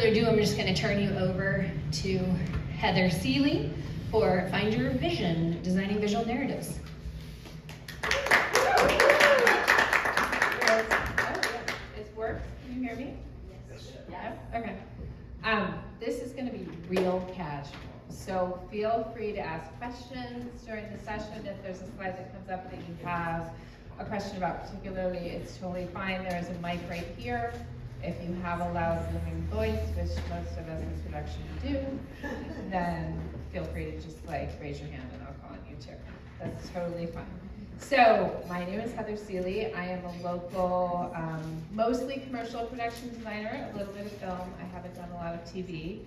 ado, I'm just going to turn you over to Heather Seeley for Find Your Vision, Designing Visual Narratives. It works. Can you hear me? Yes. Yeah? Okay. This is going to be real casual, so feel free to ask questions during the session. If there's a slide that comes up that you have a question about particularly, it's totally fine. There is a mic right here. If you have a loud living voice, which most of us in production do, then feel free to just raise your hand and I'll call on you too. That's totally fine. So my name is Heather Seeley. I am a local, mostly commercial production designer, a little bit of film. I haven't done a lot of TV.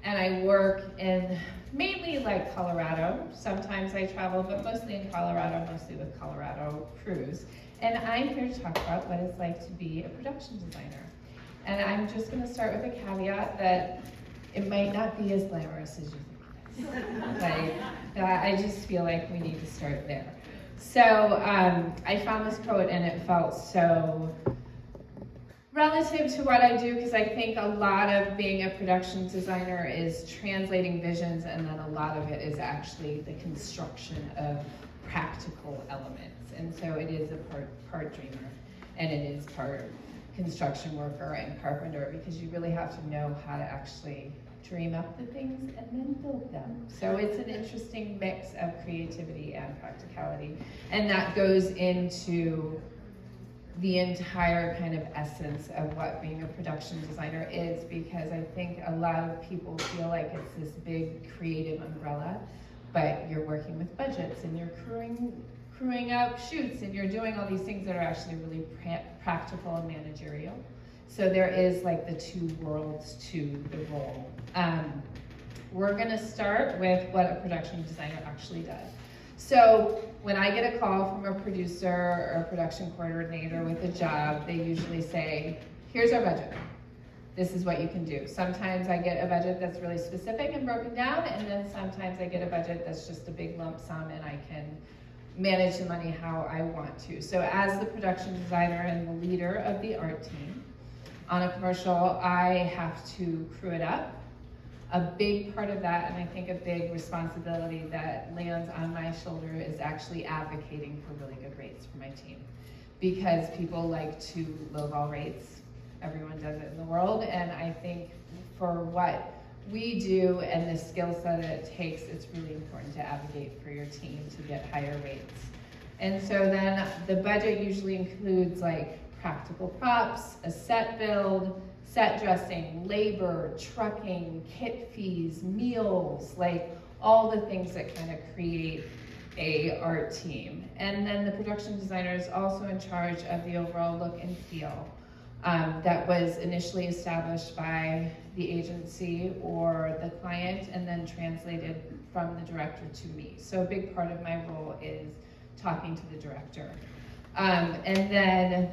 And I work in mainly Colorado. Sometimes I travel, but mostly in Colorado, mostly with Colorado crews. And I'm here to talk about what it's like to be a production designer. And I'm just going to start with a caveat that it might not be as glamorous as you think. I just feel like we need to start there. So I found this quote and it felt so relative to what I do, because I think a lot of being a production designer is translating visions, and then a lot of it is actually the construction of practical elements. And so it is a part dreamer, and it is part construction worker and carpenter, because you really have to know how to actually dream up the things and then build them. So it's an interesting mix of creativity and practicality, and that goes into the entire kind of essence of what being a production designer is, because I think a lot of people feel like it's this big creative umbrella, but you're working with budgets and you're crewing up shoots and you're doing all these things that are actually really practical and managerial. So there is the two worlds to the role. We're gonna start with what a production designer actually does. So when I get a call from a producer or a production coordinator with a job, they usually say, here's our budget. This is what you can do. Sometimes I get a budget that's really specific and broken down, and then sometimes I get a budget that's just a big lump sum and I can manage the money how I want to. So as the production designer and the leader of the art team on a commercial, I have to crew it up. A big part of that, and I think a big responsibility that lands on my shoulder, is actually advocating for really good rates for my team. Because people like to lowball rates. Everyone does it in the world, and I think for what we do and the skill set that it takes, it's really important to advocate for your team to get higher rates. And so then the budget usually includes practical props, a set build, set dressing, labor, trucking, kit fees, meals, all the things that kind of create a art team. And then the production designer is also in charge of the overall look and feel that was initially established by the agency or the client and then translated from the director to me. So a big part of my role is talking to the director. And then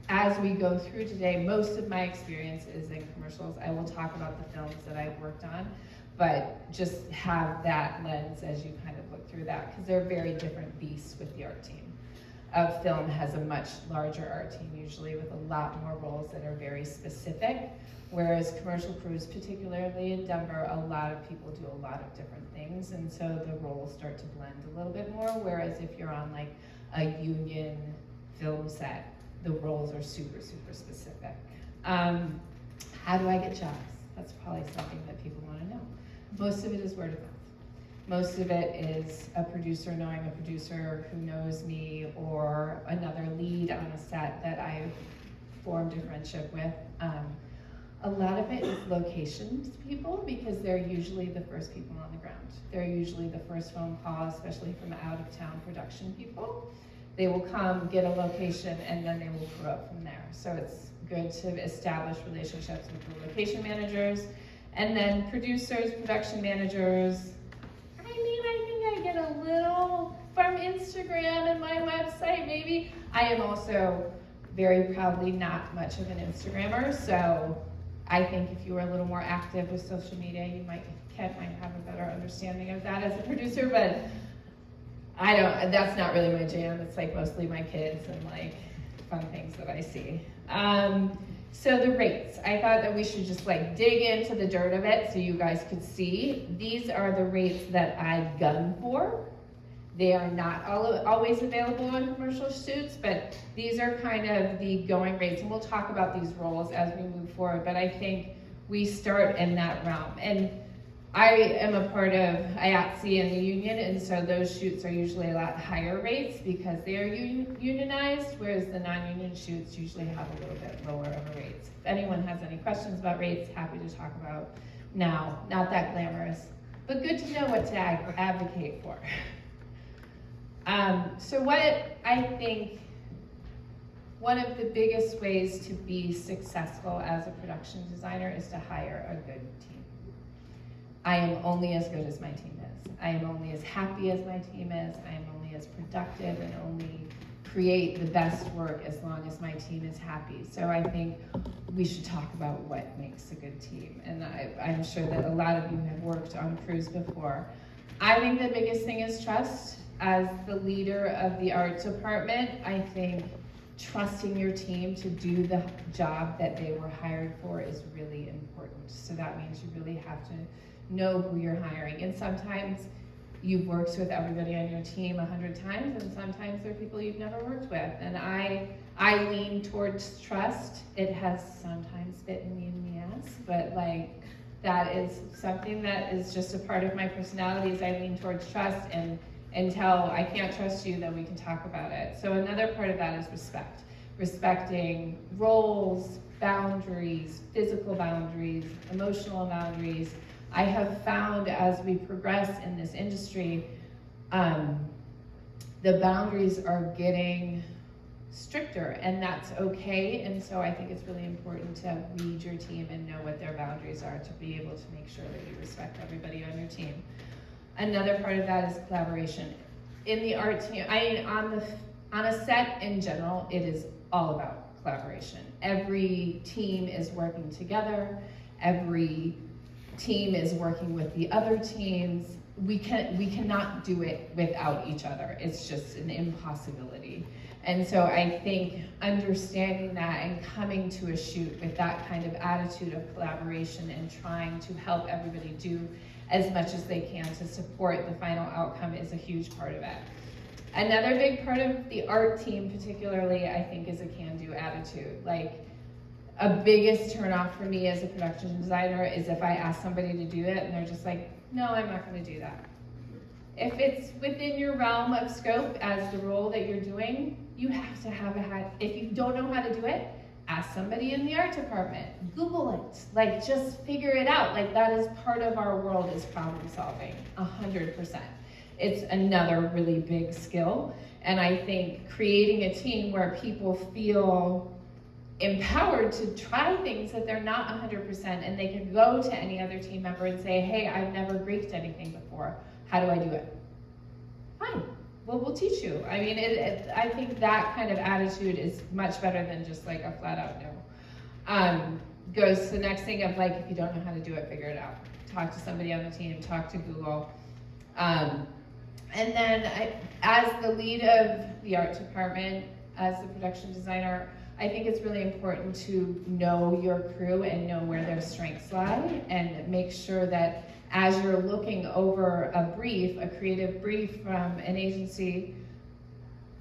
as we go through today, most of my experience is in commercials. I will talk about the films that I've worked on, but just have that lens as you kind of look through that, because they're very different beasts with the art team. Film has a much larger art team, usually with a lot more roles that are very specific, whereas commercial crews, particularly in Denver, a lot of people do a lot of different things, and so the roles start to blend a little bit more, whereas if you're on a union film set, the roles are super, super specific. How do I get jobs? That's probably something that people want to know. Most of it is word of mouth. Most of it is a producer knowing a producer who knows me, or another lead on a set that I've formed a friendship with. A lot of it is locations people, because they're usually the first people on the ground. They're usually the first phone call, especially from out-of-town production people. They will come, get a location, and then they will crew up from there. So it's good to establish relationships with the location managers, and then producers, production managers. I think I get a little from Instagram and my website, maybe. I am also very proudly not much of an Instagrammer, so I think if you were a little more active with social media, you might have a better understanding of that as a producer, but that's not really my jam. It's mostly my kids and fun things that I see. So the rates, I thought that we should just like dig into the dirt of it so you guys could see. These are the rates that I gun for. They are not always available on commercial shoots, but these are kind of the going rates, and we'll talk about these roles as we move forward, but I think we start in that realm. And I am a part of IATSE and the union, and so those shoots are usually a lot higher rates because they are unionized, whereas the non-union shoots usually have a little bit lower of a rates. If anyone has any questions about rates, happy to talk about now. Not that glamorous, but good to know what to advocate for. So what I think one of the biggest ways to be successful as a production designer is to hire a good team. I am only as good as my team is. I am only as happy as my team is. I am only as productive and only create the best work as long as my team is happy. So I think we should talk about what makes a good team. And I'm sure that a lot of you have worked on crews before. I think the biggest thing is trust. As the leader of the art department, I think trusting your team to do the job that they were hired for is really important. So that means you really have to know who you're hiring. And sometimes you've worked with everybody on your team 100 times, and sometimes there are people you've never worked with. And I lean towards trust. It has sometimes bitten me in the ass, but like that is something that is just a part of my personality is I lean towards trust, and until I can't trust you, then we can talk about it. So another part of that is respect. Respecting roles, boundaries, physical boundaries, emotional boundaries. I have found as we progress in this industry, the boundaries are getting stricter, and that's okay. And so I think it's really important to read your team and know what their boundaries are to be able to make sure that you respect everybody on your team. Another part of that is collaboration. In the art team, on a set in general, it is all about collaboration. Every team is working together. Every team is working with the other teams. We cannot do it without each other. It's just an impossibility. And so I think understanding that and coming to a shoot with that kind of attitude of collaboration and trying to help everybody do as much as they can to support the final outcome is a huge part of it. Another big part of the art team particularly, I think, is a can-do attitude. Like, a biggest turnoff for me as a production designer is if I ask somebody to do it and they're just like, no, I'm not gonna do that. If it's within your realm of scope as the role that you're doing, you have to have if you don't know how to do it, ask somebody in the art department, Google it, like just figure it out. Like that is part of our world is problem solving, 100%. It's another really big skill. And I think creating a team where people feel empowered to try things that they're not 100% and they can go to any other team member and say, hey, I've never briefed anything before. How do I do it? Fine. Well, we'll teach you. I mean, I think that kind of attitude is much better than just like a flat out no. Goes to the next thing of like, if you don't know how to do it, figure it out. Talk to somebody on the team, talk to Google. And then as the lead of the art department, as the production designer, I think it's really important to know your crew and know where their strengths lie and make sure that as you're looking over a brief, a creative brief from an agency,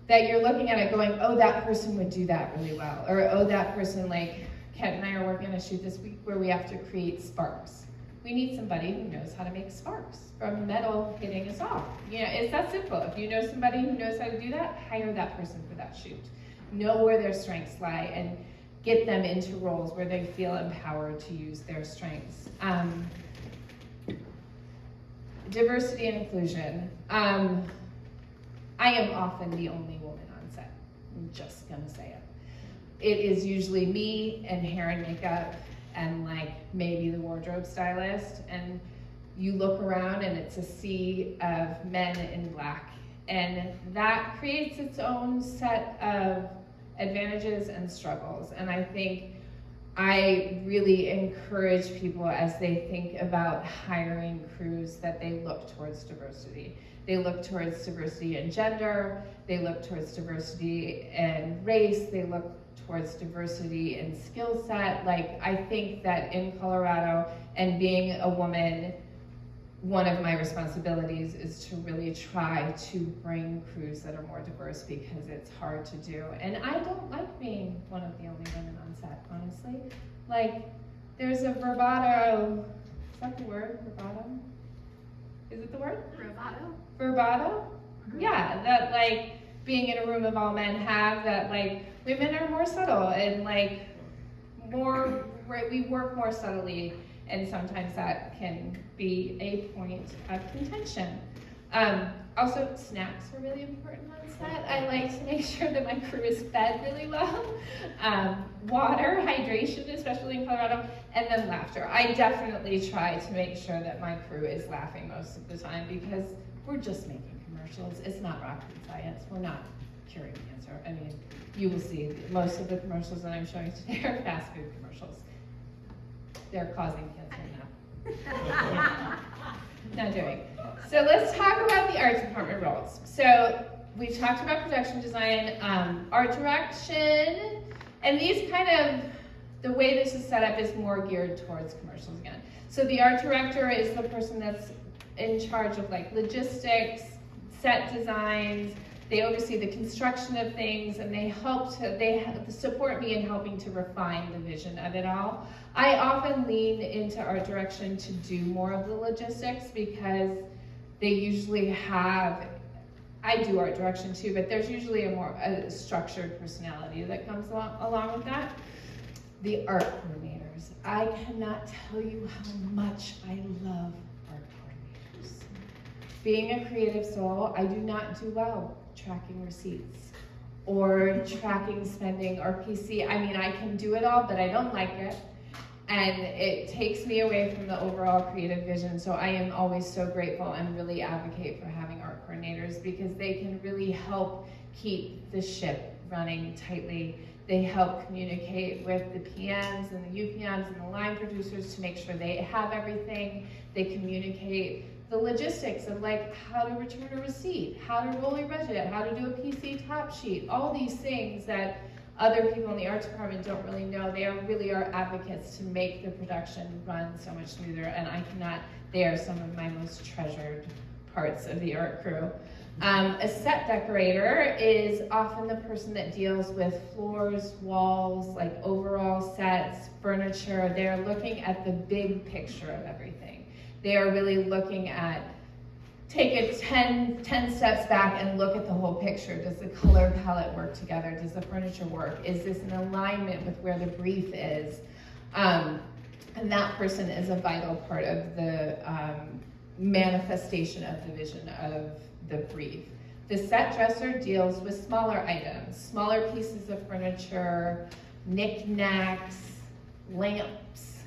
that you're looking at it going, oh, that person would do that really well. Or, oh, that person, like, Kent and I are working on a shoot this week where we have to create sparks. We need somebody who knows how to make sparks from metal hitting a saw. You know, it's that simple. If you know somebody who knows how to do that, hire that person for that shoot. Know where their strengths lie and get them into roles where they feel empowered to use their strengths. Diversity and inclusion. I am often the only woman on set. I'm just gonna say it. It is usually me and hair and makeup and like maybe the wardrobe stylist, and you look around and it's a sea of men in black, and that creates its own set of advantages and struggles. And I think I really encourage people as they think about hiring crews that they look towards diversity. They look towards diversity in gender, they look towards diversity in race, they look towards diversity in skill set. Like, I think that in Colorado, and being a woman, one of my responsibilities is to really try to bring crews that are more diverse, because it's hard to do. And I don't like being one of the only women on set, honestly. Like, there's a bravado, is that the word, bravado? Is it the word? Bravado. Bravado? Yeah, that like being in a room of all men have, that like women are more subtle and like more, we work more subtly, and sometimes that can be a point of contention. Also, snacks are really important on set. I like to make sure that my crew is fed really well. Water, hydration, especially in Colorado, and then laughter. I definitely try to make sure that my crew is laughing most of the time, because we're just making commercials. It's not rocket science. We're not curing cancer. I mean, you will see most of the commercials that I'm showing today are fast food commercials. They're causing cancer now. Not doing. So let's talk about the art department roles. So we've talked about production design, art direction, and these kind of, the way this is set up is more geared towards commercials again. So the art director is the person that's in charge of like logistics, set designs. They oversee the construction of things, and they support me in helping to refine the vision of it all. I often lean into art direction to do more of the logistics, because they usually have, I do art direction too, but there's usually a structured personality that comes along with that. The art coordinators. I cannot tell you how much I love art coordinators. Being a creative soul, I do not do well tracking receipts or tracking spending or PC. I mean, I can do it all, but I don't like it. And it takes me away from the overall creative vision. So I am always so grateful and really advocate for having art coordinators, because they can really help keep the ship running tightly. They help communicate with the PMs and the UPMs and the line producers to make sure they have everything. They communicate the logistics of like how to return a receipt, how to roll your budget, how to do a PC top sheet, all these things that other people in the art department don't really know. They really are advocates to make the production run so much smoother, and they are some of my most treasured parts of the art crew. A set decorator is often the person that deals with floors, walls, like overall sets, furniture. They're looking at the big picture of everything. They are really looking at, take it 10 steps back and look at the whole picture. Does the color palette work together? Does the furniture work? Is this in alignment with where the brief is? And that person is a vital part of the manifestation of the vision of the brief. The set dresser deals with smaller items, smaller pieces of furniture, knickknacks, lamps,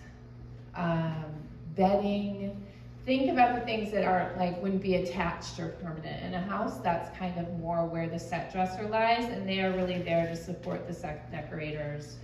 bedding. Think about the things that are like wouldn't be attached or permanent in a house. That's kind of more where the set dresser lies, and they are really there to support the set decorator's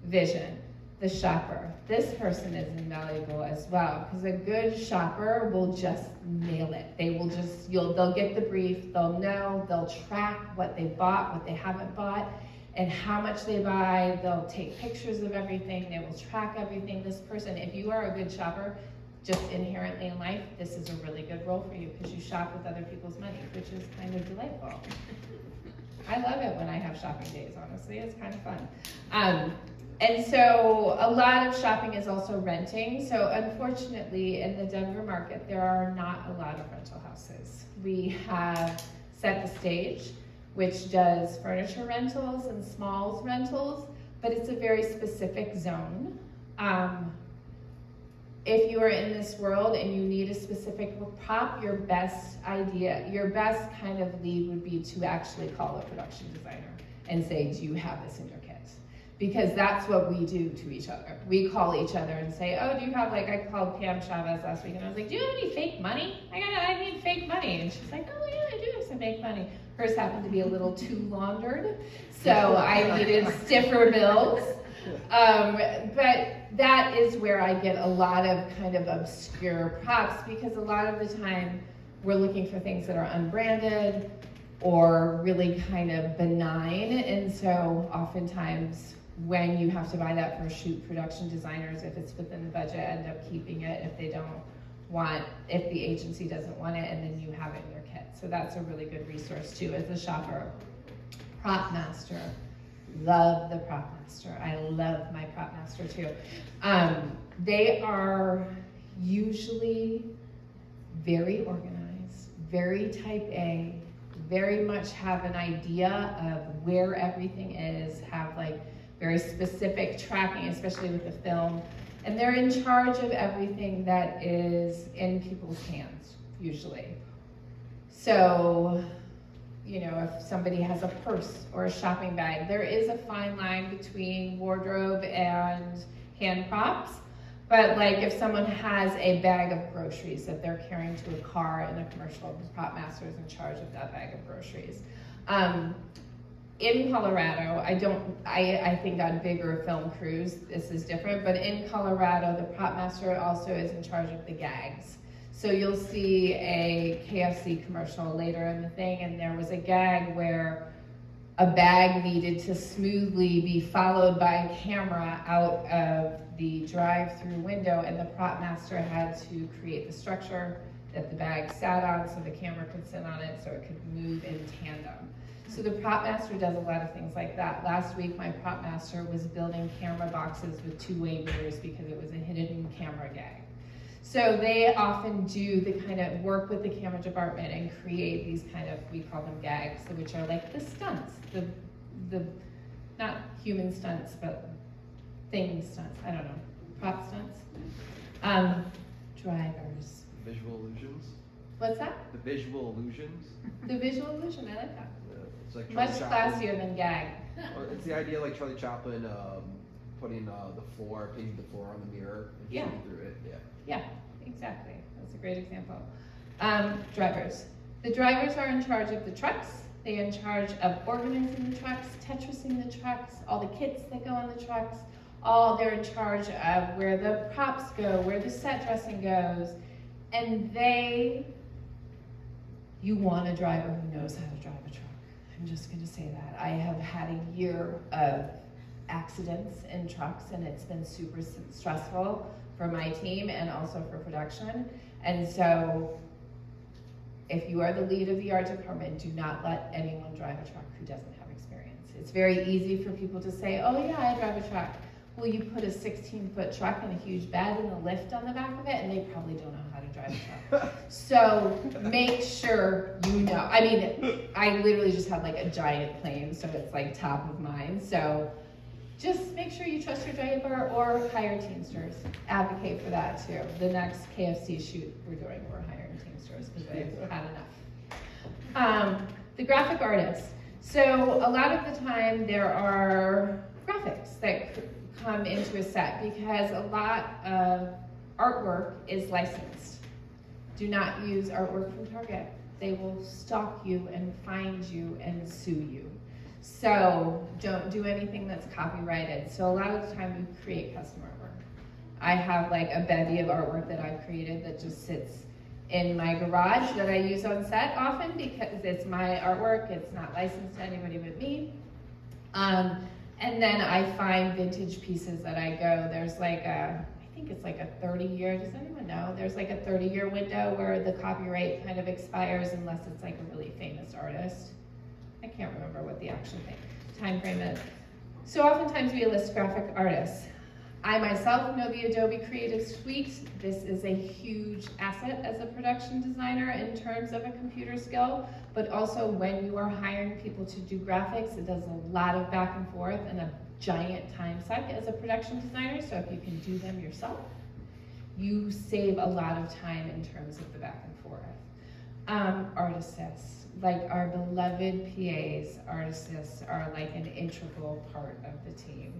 vision. The shopper. This person is invaluable as well, because a good shopper will just nail it. They'll get the brief, they'll know, they'll track what they bought, what they haven't bought, and how much they buy. They'll take pictures of everything, they will track everything. This person, if you are a good shopper, just inherently in life, this is a really good role for you, because you shop with other people's money, which is kind of delightful. I love it when I have shopping days, honestly, it's kind of fun. And so a lot of shopping is also renting. So unfortunately, in the Denver market, there are not a lot of rental houses. We have Set the Stage, which does furniture rentals and smalls rentals, but it's a very specific zone. If you are in this world and you need a specific prop, your best kind of lead would be to actually call a production designer and say, do you have this in your kit? Because that's what we do to each other. We call each other and say, oh, do you have, like, I called Pam Chavez last week and I was like, do you have any fake money? I need fake money. And she's like, oh yeah, I do have some fake money. Hers happened to be a little too laundered, so I needed stiffer bills. But that is where I get a lot of kind of obscure props, because a lot of the time we're looking for things that are unbranded or really kind of benign, and so oftentimes when you have to buy that for a shoot, production designers, if it's within the budget, end up keeping it if they don't want, if the agency doesn't want it, and then you have it in your kit. So that's a really good resource too as a shopper. Prop Master, love the Prop Master. I love my Prop Master too. They are usually very organized, very type A, very much have an idea of where everything is, have like very specific tracking, especially with the film. And they're in charge of everything that is in people's hands, usually. So, you know, if somebody has a purse or a shopping bag, there is a fine line between wardrobe and hand props. But like if someone has a bag of groceries that they're carrying to a car in a commercial, the prop master is in charge of that bag of groceries. In Colorado, I think on bigger film crews, this is different, but in Colorado, the prop master also is in charge of the gags. So you'll see a KFC commercial later in the thing, and there was a gag where a bag needed to smoothly be followed by a camera out of the drive-through window, and the prop master had to create the structure that the bag sat on so the camera could sit on it so it could move in tandem. So the prop master does a lot of things like that. Last week, my prop master was building camera boxes with two-way mirrors because it was a hidden camera gag. So they often do the kind of work with the camera department and create these kind of, we call them gags, which are like the stunts, the not human stunts, but thing stunts, I don't know, prop stunts. Drivers. Visual illusions? What's that? The visual illusions? The visual illusion, I like that. It's like Much Charlie Chaplin. classier than gag. Well, it's the idea like Charlie Chaplin putting painting the floor on the mirror and Yeah. shooting through it. Yeah. Yeah, exactly. That's a great example. Drivers. The drivers are in charge of the trucks. They're in charge of organizing the trucks, Tetrising the trucks, all the kits that go on the trucks. They're in charge of where the props go, where the set dressing goes. And you want a driver who knows how to drive a truck. I'm just gonna say that. I have had a year of accidents in trucks, and it's been super stressful for my team and also for production. And so if you are the lead of the art department, do not let anyone drive a truck who doesn't have experience. It's very easy for people to say, oh yeah, I drive a truck. Well, you put a 16-foot truck and a huge bed and a lift on the back of it, and they probably don't know how to drive a truck. So make sure you know. I mean, I literally just have like a giant plane, so it's like top of mind. So just make sure you trust your driver or hire Teamsters. Advocate for that too. The next KFC shoot we're doing, we're hiring Teamsters because they've had enough. The graphic artists. So a lot of the time there are graphics that come into a set because a lot of artwork is licensed. Do not use artwork from Target. They will stalk you and find you and sue you. So don't do anything that's copyrighted. So a lot of the time we create custom artwork. I have like a bevy of artwork that I've created that just sits in my garage that I use on set often because it's my artwork. It's not licensed to anybody but me. And then I find vintage pieces that I go, there's like I think it's like a 30-year, does anyone know? There's like a 30-year window where the copyright kind of expires unless it's like a really famous artist. I can't remember what the actual time frame is. So oftentimes we list graphic artists. I myself know the Adobe Creative Suite. This is a huge asset as a production designer in terms of a computer skill, but also when you are hiring people to do graphics, it does a lot of back and forth and a giant time suck as a production designer, so if you can do them yourself, you save a lot of time in terms of the back and forth. Art assists, like our beloved PAs, art assists are like an integral part of the team.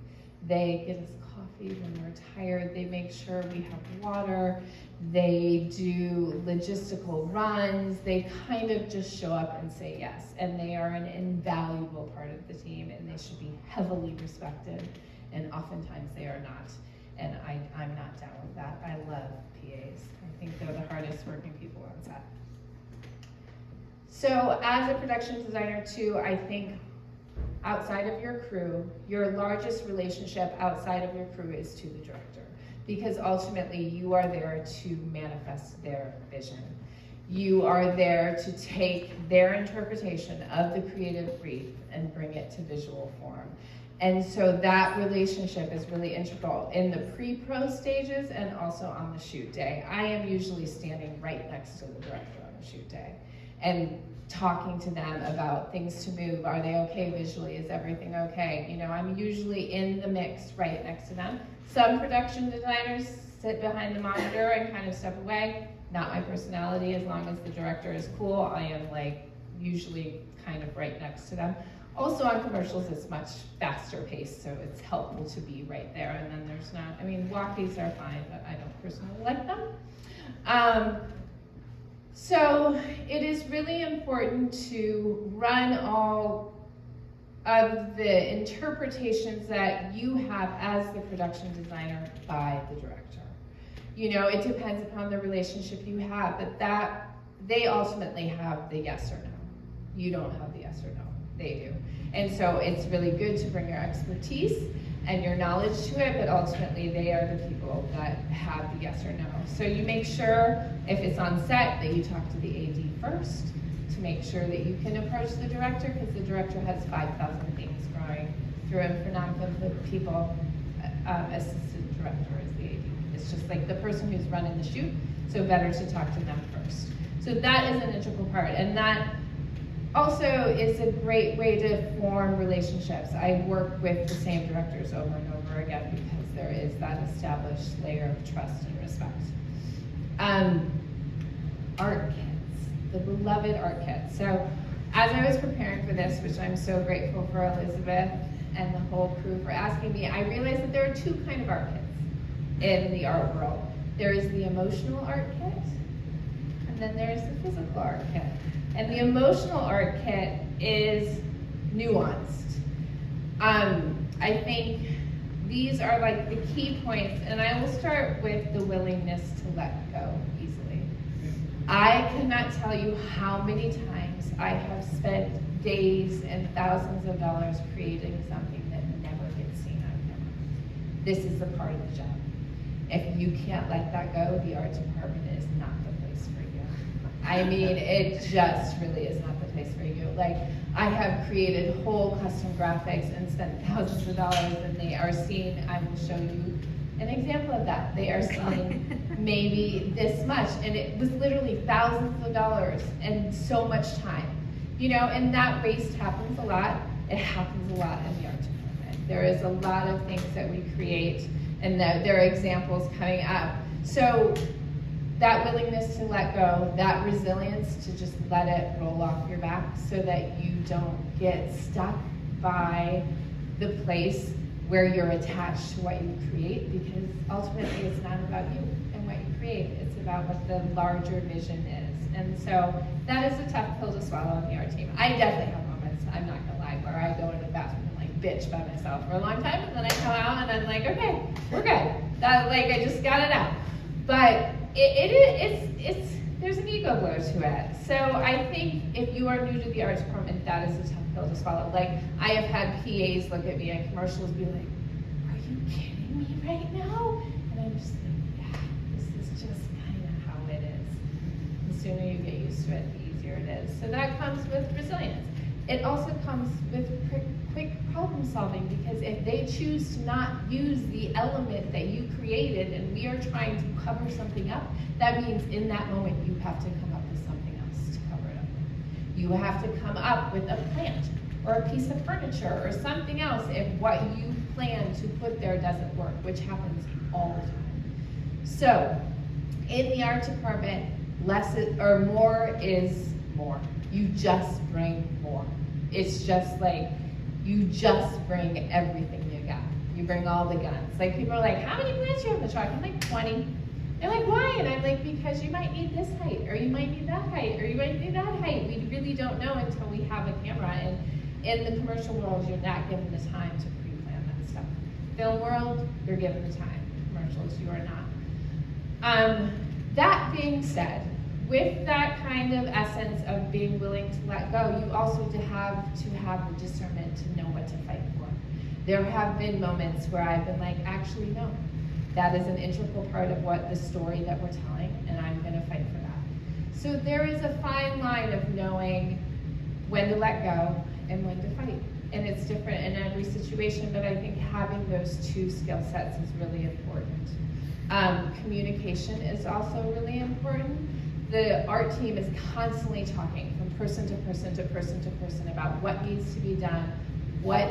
They get us coffee when we're tired, they make sure we have water, they do logistical runs, they kind of just show up and say yes, and they are an invaluable part of the team and they should be heavily respected, and oftentimes they are not, and I'm not down with that. I love PAs. I think they're the hardest working people on set. So as a production designer too, I think outside of your crew, your largest relationship outside of your crew is to the director, because ultimately you are there to manifest their vision. You are there to take their interpretation of the creative brief and bring it to visual form. And so that relationship is really integral in the pre-pro stages and also on the shoot day. I am usually standing right next to the director on the shoot day and talking to them about things to move. Are they okay visually? Is everything okay? You know, I'm usually in the mix right next to them. Some production designers sit behind the monitor and kind of step away. Not my personality. As long as the director is cool, I am like usually kind of right next to them. Also on commercials, it's much faster paced, so it's helpful to be right there. And then there's not, I mean, walkies are fine, but I don't personally like them. So it is really important to run all of the interpretations that you have as the production designer by the director. You know, it depends upon the relationship you have, but that they ultimately have the yes or no. You don't have the yes or no, they do. And so it's really good to bring your expertise and your knowledge to it, but ultimately they are the people that have the yes or no. So you make sure, if it's on set, that you talk to the AD first to make sure that you can approach the director, because the director has 5,000 things going through him. For non-film people, assistant director is the AD. It's just like the person who's running the shoot, so better to talk to them first. So that is an integral part, and that also is a great way to form relationships. I work with the same directors over and over again because there is that established layer of trust and respect. Art kits, the beloved art kits. So as I was preparing for this, which I'm so grateful for Elizabeth and the whole crew for asking me, I realized that there are two kinds of art kits in the art world. There is the emotional art kit, and then there's the physical art kit. And the emotional art kit is nuanced. I think these are like the key points, and I will start with the willingness to let go easily. I cannot tell you how many times I have spent days and thousands of dollars creating something that never gets seen on camera. This is a part of the job. If you can't let that go, the art department is not the place for you. I mean, it just really is not the place for you. Like, I have created whole custom graphics and spent thousands of dollars, and they are seen, I will show you an example of that. They are seen maybe this much, and it was literally thousands of dollars and so much time. You know, and that waste happens a lot. It happens a lot in the art department. There is a lot of things that we create, and there are examples coming up. So that willingness to let go, that resilience to just let it roll off your back so that you don't get stuck by the place where you're attached to what you create, because ultimately it's not about you and what you create, it's about what the larger vision is. And so that is a tough pill to swallow on the art team. I definitely have moments, I'm not gonna lie, where I go into the bathroom and like bitch by myself for a long time, and then I come out and I'm like, okay, we're good. That, like, I just got it out. But it's there's an ego blow to it. So I think if you are new to the art department, that is a tough pill to swallow. Like, I have had PAs look at me in commercials be like, are you kidding me right now? And I'm just like, yeah, this is just kind of how it is. The sooner you get used to it, the easier it is. So that comes with resilience. It also comes with quick problem solving, because if they choose to not use the element that you created and we are trying to cover something up, that means in that moment you have to come up with something else to cover it up. You have to come up with a plant or a piece of furniture or something else if what you plan to put there doesn't work, which happens all the time. So in the art department, more is more. You just bring more. It's just like, you just bring everything you got. You bring all the guns. Like, people are like, how many plants do you have in the truck? I'm like, 20. They're like, why? And I'm like, because you might need this height, or you might need that height, or you might need that height. We really don't know until we have a camera. And in the commercial world, you're not given the time to pre-plan that stuff. Film world, you're given the time. Commercials, you are not. That being said, with that kind of essence of being willing to let go, you also have the discernment to know what to fight for. There have been moments where I've been like, actually no, that is an integral part of what the story that we're telling, and I'm gonna fight for that. So there is a fine line of knowing when to let go and when to fight. And it's different in every situation, but I think having those two skill sets is really important. Communication is also really important. The art team is constantly talking from person to person to person to person about what needs to be done, what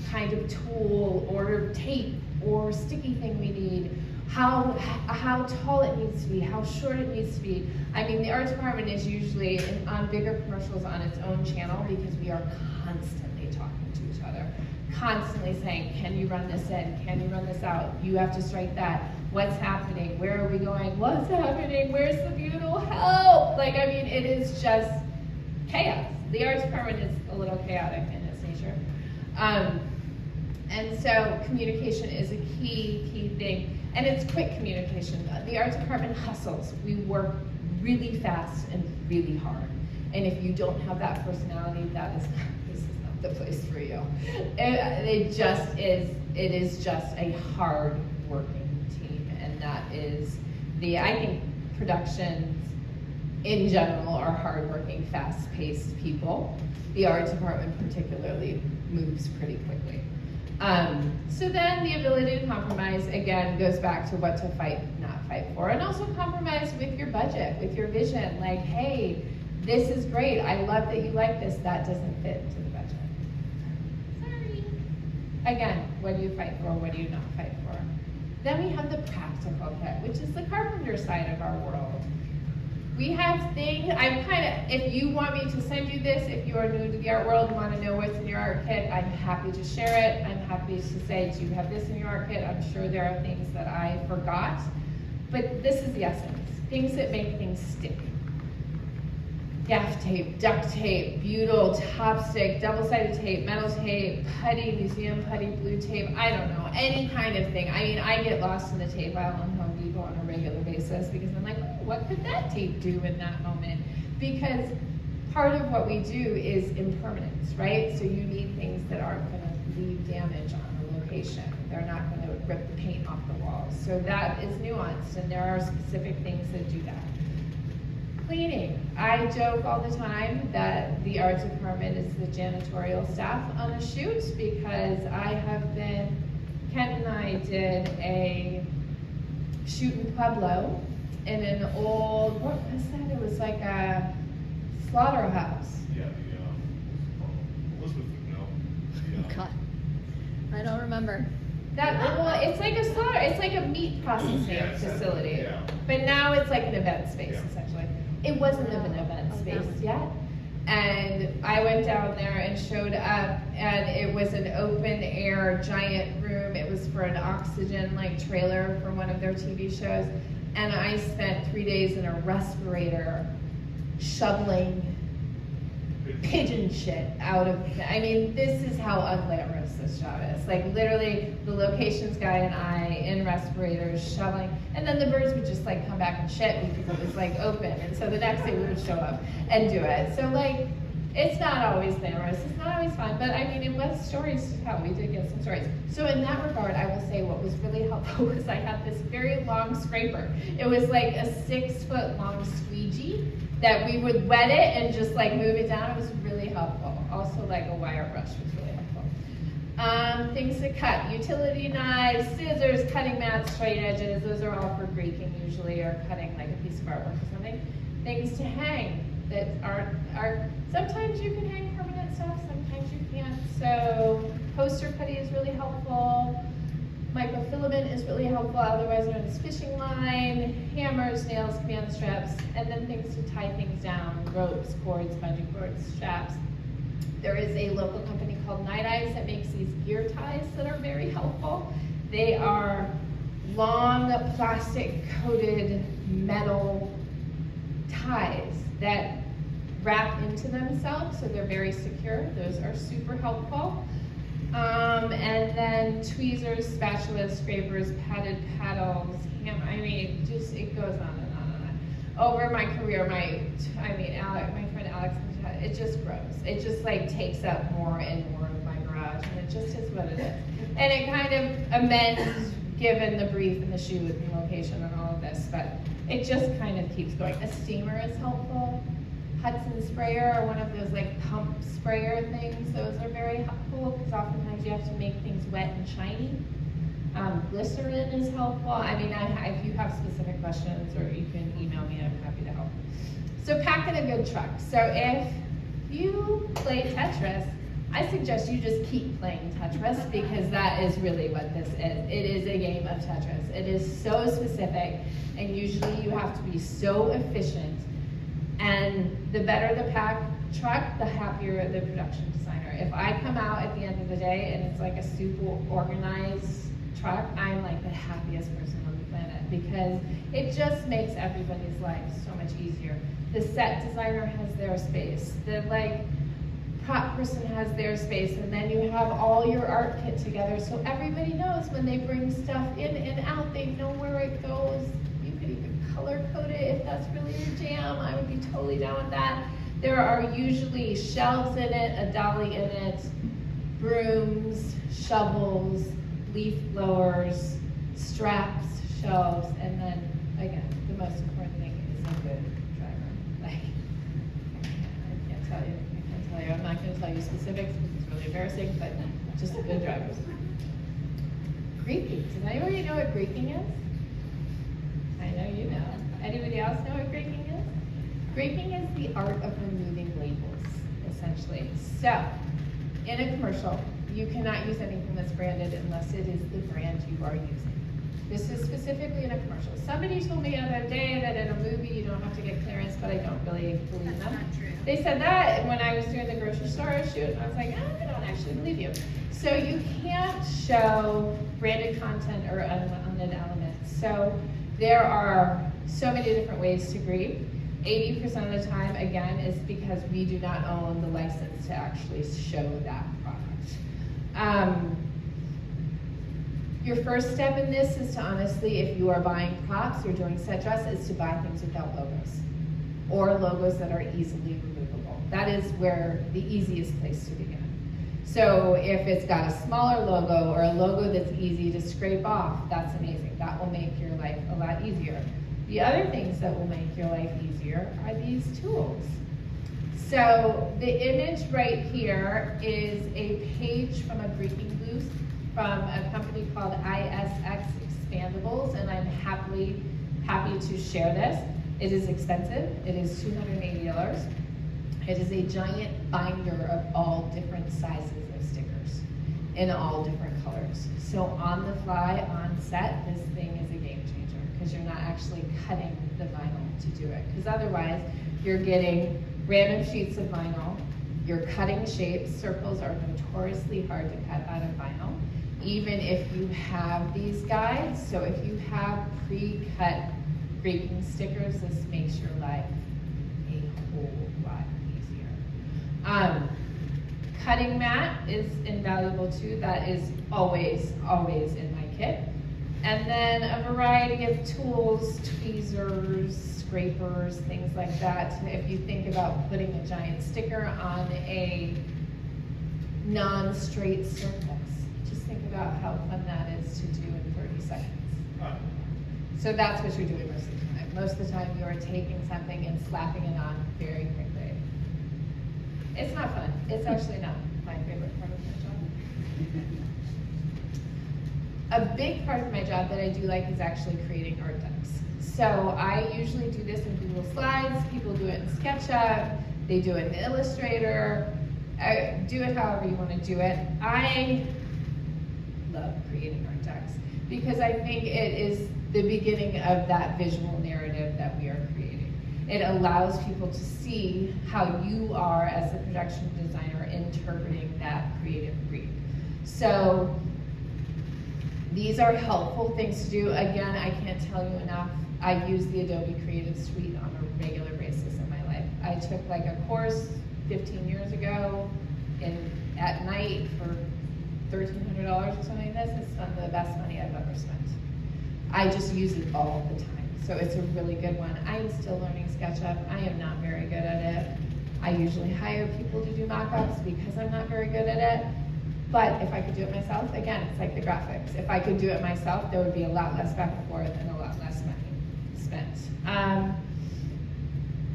kind of tool or tape or sticky thing we need, how tall it needs to be, how short it needs to be. I mean, the art department is usually on bigger commercials on its own channel because we are constantly talking to each other, constantly saying, can you run this in, can you run this out, you have to strike that, what's happening, where are we going, what's happening, where's the butyl, help! Like, I mean, it is just chaos. The art department is a little chaotic in its nature. And so communication is a key thing. And it's quick communication. The art department hustles. We work really fast and really hard. And if you don't have that personality, this is not the place for you. It is just a hard working team. And that is I think productions in general are hardworking, fast-paced people. The art department particularly moves pretty quickly. So then the ability to compromise, again, goes back to what to fight, not fight for, and also compromise with your budget, with your vision. Like, hey, this is great. I love that you like this. That doesn't fit into the budget. Sorry. Again, what do you fight for? What do you not fight for? Then we have the practical bit, which is the carpenter side of our world. We have things, if you want me to send you this, if you are new to the art world and want to know what's in your art kit, I'm happy to share it. I'm happy to say, do you have this in your art kit? I'm sure there are things that I forgot, but this is the essence. Things that make things stick. Gaff tape, duct tape, butyl, Topstick, double-sided tape, metal tape, putty, museum putty, blue tape, I don't know, any kind of thing. I mean, I get lost in the tape aisle on Home Depot on a regular basis because I'm like, oh, what could that tape do in that moment? Because part of what we do is impermanence, right? So you need things that aren't going to leave damage on the location. They're not going to rip the paint off the walls. So that is nuanced, and there are specific things that do that. Cleaning. I joke all the time that the art department is the janitorial staff on a shoot because Ken and I did a shoot in Pueblo in an old, what was that? It was like a slaughterhouse. Yeah, Elizabeth would know. God, I don't remember. It's like a slaughter, it's like a meat processing facility. Yeah. But now it's like an event space, essentially. It wasn't an event space yet. And I went down there and showed up, and it was an open air giant room. It was for an oxygen trailer for one of their TV shows. And I spent 3 days in a respirator shoveling pigeon shit out of, this is how unglamorous this job is. Literally, the locations guy and I in respirators shoveling, and then the birds would just come back and shit because it was open, and so the next day we would show up and do it. So it's not always glamorous, it's not always fun, but it was stories to tell. We did get some stories. So in that regard, I will say what was really helpful was I had this very long scraper. It was like a 6-foot long squeegee that we would wet it and just move it down. It was really helpful. Also a wire brush was really helpful. Things to cut, utility knives, scissors, cutting mats, straight edges. Those are all for breaking usually, or cutting a piece of artwork or something. Things to hang that are sometimes you can hang permanent stuff, sometimes you can't. So poster putty is really helpful. Microfilament is really helpful, otherwise known as fishing line, hammers, nails, command straps, and then things to tie things down, ropes, cords, bungee cords, straps. There is a local company called Night Eyes that makes these gear ties that are very helpful. They are long plastic coated metal ties that wrap into themselves, so they're very secure. Those are super helpful. And then tweezers, spatulas, scrapers, padded paddles, it goes on and on and on. over my career, my friend Alex, it just grows. It just like takes up more and more of my garage, and it just is what it is. And it kind of amends given the brief and the shoot and location and all of this, but it just kind of keeps going. A steamer is helpful. Hudson sprayer, or one of those like pump sprayer things, those are very helpful because oftentimes you have to make things wet and shiny. Glycerin is helpful. I mean, if you have specific questions, or you can email me, I'm happy to help. So packing a good truck. So if you play Tetris, I suggest you just keep playing Tetris because that is really what this is. It is a game of Tetris. It is so specific, and usually you have to be so efficient. And the better the pack truck, the happier the production designer. If I come out at the end of the day and it's like a super organized truck, I'm like the happiest person on the planet because it just makes everybody's life so much easier. The set designer has their space. The prop person has their space, and then you have all your art kit together, so everybody knows when they bring stuff in and out, they know where it goes. You could even color code it if that's really your jam. I would be totally down with that. There are usually shelves in it, a dolly in it, brooms, shovels, leaf blowers, straps, shelves, and then again, the most important thing is a good driver. I can't tell you. I'm not going to tell you specifics because it's really embarrassing, but just a good driver. Greeking. Does anybody know what greeking is? I know you know. Anybody else know what greeking is? Greeking is the art of removing labels, essentially. So, in a commercial, you cannot use anything that's branded unless it is the brand you are using. This is specifically in a commercial. Somebody told me the other day that in a movie you don't have to get clearance, but I don't really believe them. They said that when I was doing the grocery store shoot, and I was like, I don't actually believe you. So you can't show branded content or unwanted elements. So there are so many different ways to greet. 80% of the time, again, is because we do not own the license to actually show that product. Your first step in this is to honestly, if you are buying props or doing set dress, is to buy things without logos or logos that are easily removable. That is where the easiest place to begin. So if it's got a smaller logo or a logo that's easy to scrape off, that's amazing. That will make your life a lot easier. The other things that will make your life easier are these tools. So the image right here is a page from a greeting booth from a company called ISX Expandables, and I'm happy to share this. It is expensive. It is $280. It is a giant binder of all different sizes of stickers in all different colors. So on the fly, on set, this thing is a game changer because you're not actually cutting the vinyl to do it. Because otherwise, you're getting random sheets of vinyl, you're cutting shapes. Circles are notoriously hard to cut out of vinyl, even if you have these guides. So if you have pre-cut greeting stickers, this makes your life a whole lot easier. Cutting mat is invaluable too. That is always, always in my kit. And then a variety of tools, tweezers, scrapers, things like that. If you think about putting a giant sticker on a non-straight surface, just think about how fun that is to do in 30 seconds. So that's what you're doing most of the time. Most of the time you are taking something and slapping it on very quickly. It's not fun. It's actually not my favorite part of my job. A big part of my job that I do like is actually creating art decks. So I usually do this in Google Slides. People do it in SketchUp. They do it in Illustrator. Do it however you want to do it. I love creating art decks because I think it is the beginning of that visual narrative that we are creating. It allows people to see how you are, as a production designer, interpreting that creative brief. So these are helpful things to do. Again, I can't tell you enough. I use the Adobe Creative Suite on a regular basis in my life. I took like a course 15 years ago at night for $1,300 or something like this. It's some of the best money I've ever spent. I just use it all the time. So it's a really good one. I am still learning SketchUp. I am not very good at it. I usually hire people to do mock-ups because I'm not very good at it. But if I could do it myself, again, it's like the graphics. If I could do it myself, there would be a lot less back and forth and a lot less money spent.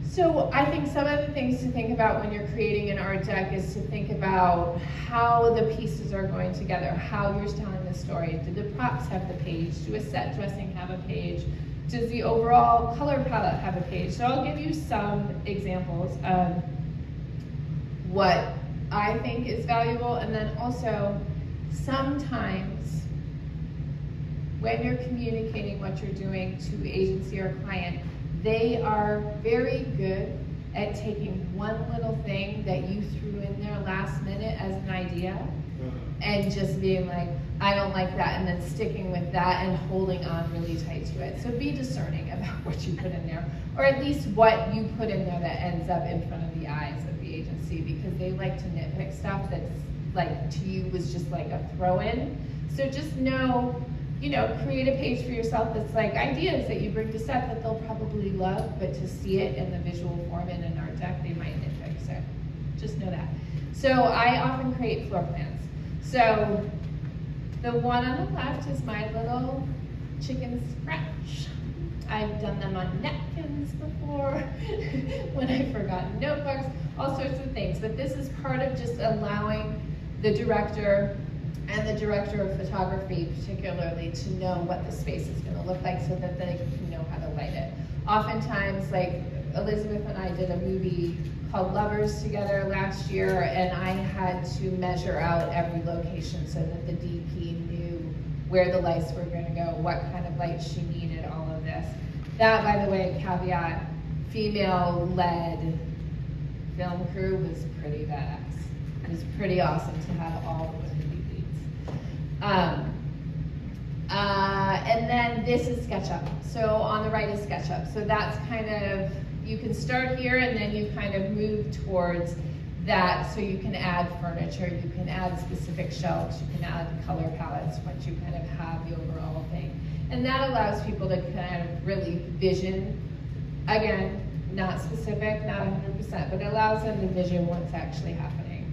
So I think some of the things to think about when you're creating an art deck is to think about how the pieces are going together, how you're telling the story. Do the props have the page? Do a set dressing have a page? Does the overall color palette have a page? So I'll give you some examples of what I think is valuable, and then also sometimes when you're communicating what you're doing to agency or client, they are very good at taking one little thing that you threw in there last minute as an idea and just being like, I don't like that, and then sticking with that and holding on really tight to it. So be discerning about what you put in there, or at least what you put in there that ends up in front of the eyes of the agency, because they like to nitpick stuff that's like to you was just like a throw-in. So just know, you know, create a page for yourself that's like ideas that you bring to set that they'll probably love, but to see it in the visual form in an art deck, they might nitpick. So just know that. So I often create floor plans. So the one on the left is my little chicken scratch. I've done them on napkins before, when I've forgotten notebooks, all sorts of things. But this is part of just allowing the director and the director of photography particularly to know what the space is going to look like so that they can know how to light it. Oftentimes, like Elizabeth and I did a movie called Lovers together last year, and I had to measure out every location so that the DP knew where the lights were going to go, what kind of lights she needed, all of this. That, by the way, caveat, female-led film crew was pretty badass. It was pretty awesome to have all the women be leads. And then this is SketchUp. So on the right is SketchUp. So that's kind of, you can start here and then you kind of move towards that, so you can add furniture, you can add specific shelves, you can add color palettes once you kind of have the overall thing. And that allows people to kind of really vision, again, not specific, not 100%, but it allows them to vision what's actually happening.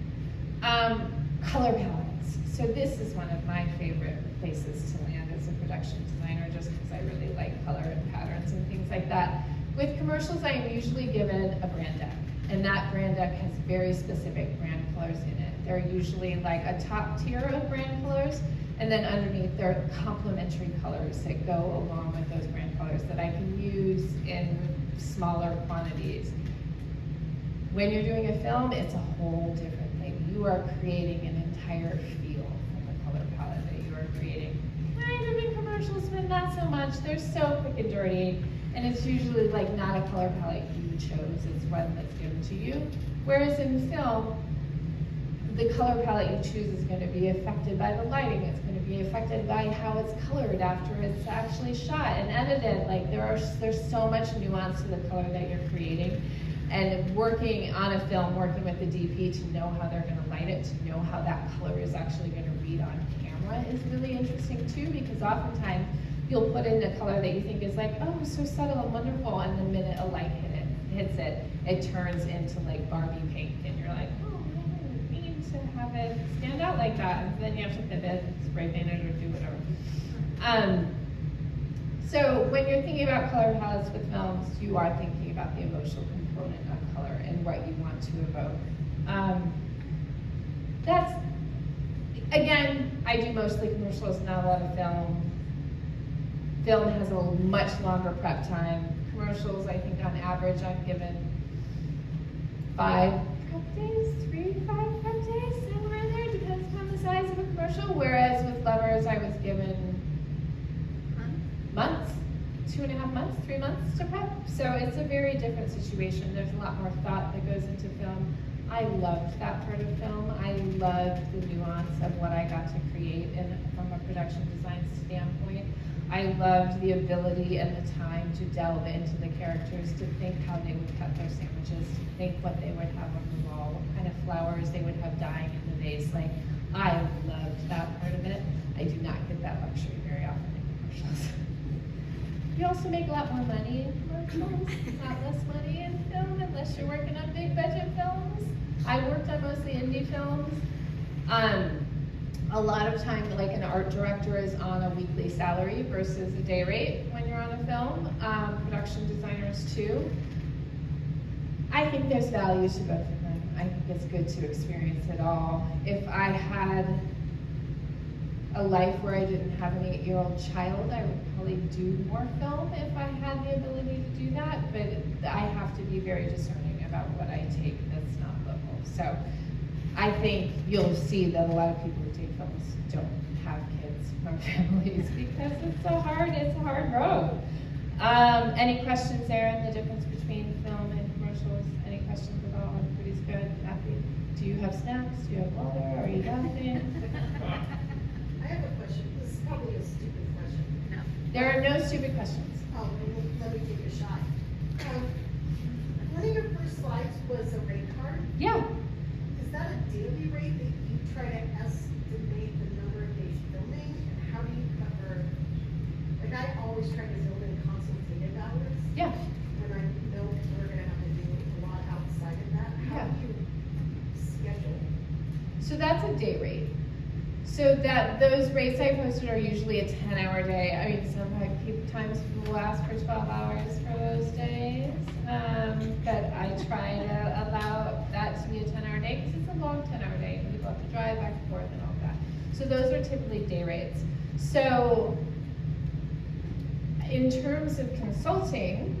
Color palettes. So this is one of my favorite places to land as a production designer, just because I really like color and patterns and things like that. With commercials, I am usually given a brand deck, and that brand deck has very specific brand colors in it. They're usually like a top tier of brand colors, and then underneath there are complementary colors that go along with those brand colors that I can use in smaller quantities. When you're doing a film, it's a whole different thing. You are creating an entire feel from the color palette that you are creating. Kind of in commercials, but not so much. They're so quick and dirty. And it's usually like not a color palette you chose, it's one that's given to you. Whereas in film, the color palette you choose is going to be affected by the lighting, it's going to be affected by how it's colored after it's actually shot and edited. Like there's so much nuance to the color that you're creating. And working on a film, working with the DP to know how they're going to light it, to know how that color is actually going to read on camera is really interesting too, because oftentimes you'll put in a color that you think is like, oh, so subtle and wonderful, and the minute a light hits it, it turns into like Barbie pink, and you're like, oh, I didn't mean to have it stand out like that, and then you have to pivot, spray paint it, or do whatever. So when you're thinking about color palettes with films, you are thinking about the emotional component of color and what you want to evoke. That's, again, I do mostly commercials, not a lot of film. Film has a much longer prep time. Commercials, I think on average, I'm given 5 prep days, 3 to 5 prep days, somewhere in there, depends on the size of a commercial. Whereas with Lovers, I was given months, 2.5 months, 3 months to prep. So it's a very different situation. There's a lot more thought that goes into film. I loved that part of film. I loved the nuance of what I got to create, and from a production design standpoint. I loved the ability and the time to delve into the characters, to think how they would cut their sandwiches, to think what they would have on the wall, what kind of flowers they would have dying in the vase. Like, I loved that part of it. I do not get that luxury very often in commercials. You also make a lot more money in commercials, not less money in film, unless you're working on big budget films. I worked on mostly indie films. A lot of time, like an art director is on a weekly salary versus a day rate when you're on a film. Production designers too. I think there's value to both of them. I think it's good to experience it all. If I had a life where I didn't have an 8-year-old child, I would probably do more film if I had the ability to do that, but I have to be very discerning about what I take that's not local. So I think you'll see that a lot of people who take films don't have kids from families because it's a hard road. Any questions there on the difference between film and commercials? Any questions at all? Everybody's good, happy? Do you have snacks? Do you have water? Are you laughing? I have a question. This is probably a stupid question. No. There are no stupid questions. Oh, let me take a shot. One of your first slides was a rate card. Yeah. Is that a daily rate that you try to estimate the number of days filming? And how do you cover, like I always try to build in consultative hours. Yeah. When I know we're gonna have to do a lot outside of that. How do you schedule? So that's a day rate. So that those rates I posted are usually a 10-hour day. I mean, sometimes people will ask for 12 hours for those days, but I try to allow that to be a 10-hour day because it's a long 10-hour day. And people have to drive back and forth and all that. So those are typically day rates. So in terms of consulting,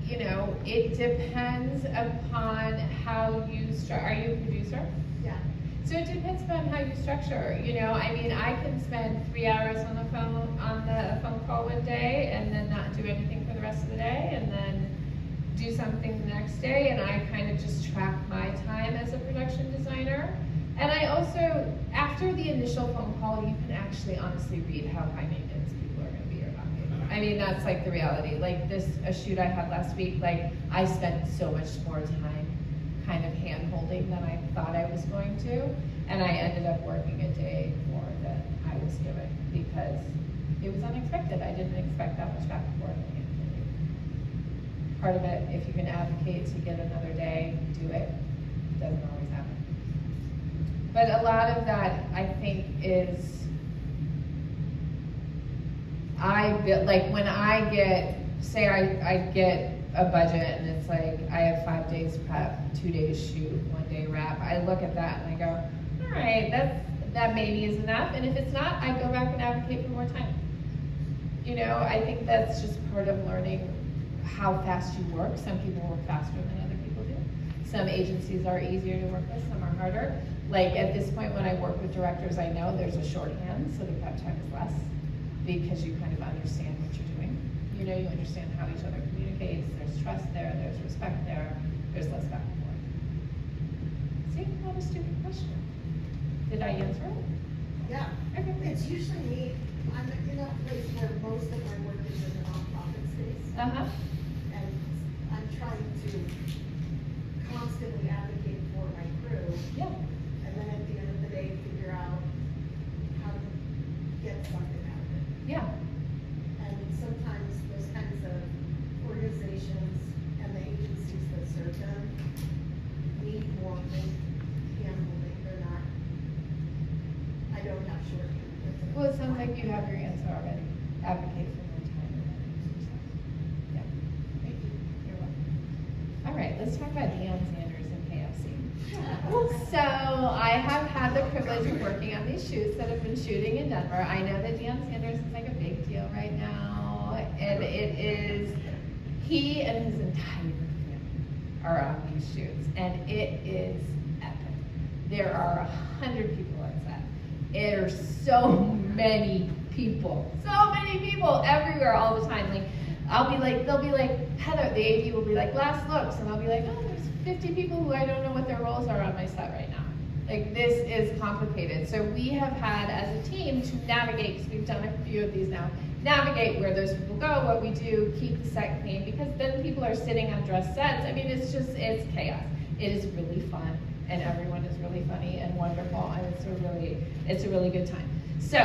you know, it depends upon how you start. Are you a producer? Yeah. So it depends upon how you structure, you know, I mean, I can spend 3 hours on the phone call one day and then not do anything for the rest of the day and then do something the next day, and I kind of just track my time as a production designer. And I also, after the initial phone call, you can actually honestly read how high maintenance people are gonna be or not be. I mean, that's like the reality. Like a shoot I had last week, like I spent so much more time kind of hand-holding than I thought I was going to, and I ended up working a day more than I was given because it was unexpected. I didn't expect that much back and forth hand-holding. Part of it, if you can advocate to get another day, do it. It doesn't always happen. But a lot of that, I think, is like when I get, say I get a budget and it's like I have 5 days prep, 2 days shoot, 1 day wrap. I look at that and I go, all right, that maybe is enough. And if it's not, I go back and advocate for more time. You know, I think that's just part of learning how fast you work. Some people work faster than other people do. Some agencies are easier to work with, some are harder. Like at this point when I work with directors, I know there's a shorthand, so the prep time is less because you kind of understand what you're doing. You know, you understand how each other communicates, there's trust there, there's respect there, there's less back and forth. See, not a stupid question. Did I answer it? Yeah. Okay. It's usually me. I'm in a place where most of my work is in the nonprofit space. Uh-huh. And I'm trying to constantly advocate for my crew. Yeah. And then at the end of the day, figure out how to get something out of it. Yeah. And sometimes those kinds of organizations and the agencies that serve them need more hand-holding. They're not, I don't have shorthand. Well, it sounds like you have your answer already. Advocate for more time and exercise. Yeah. Thank you. You're welcome. All right, let's talk about Dan Sanders and KFC. So I have had the privilege of working on these shoots that have been shooting in Denver. I know that Dan Sanders is like a big deal right now, and it is, he and his entire family are on these shoots, and it is epic. There are 100 people on set. There are so many people everywhere all the time. Like, they'll be like, Heather, the AD will be like, last looks, and I'll be like, oh, there's 50 people who I don't know what their roles are on my set right now. Like, this is complicated. So we have had, as a team, to navigate, because we've done a few of these now, navigate where those people go, what we do, keep the set clean, because then people are sitting on dress sets. I mean, it's chaos. It is really fun, and everyone is really funny and wonderful, and it's a really good time. So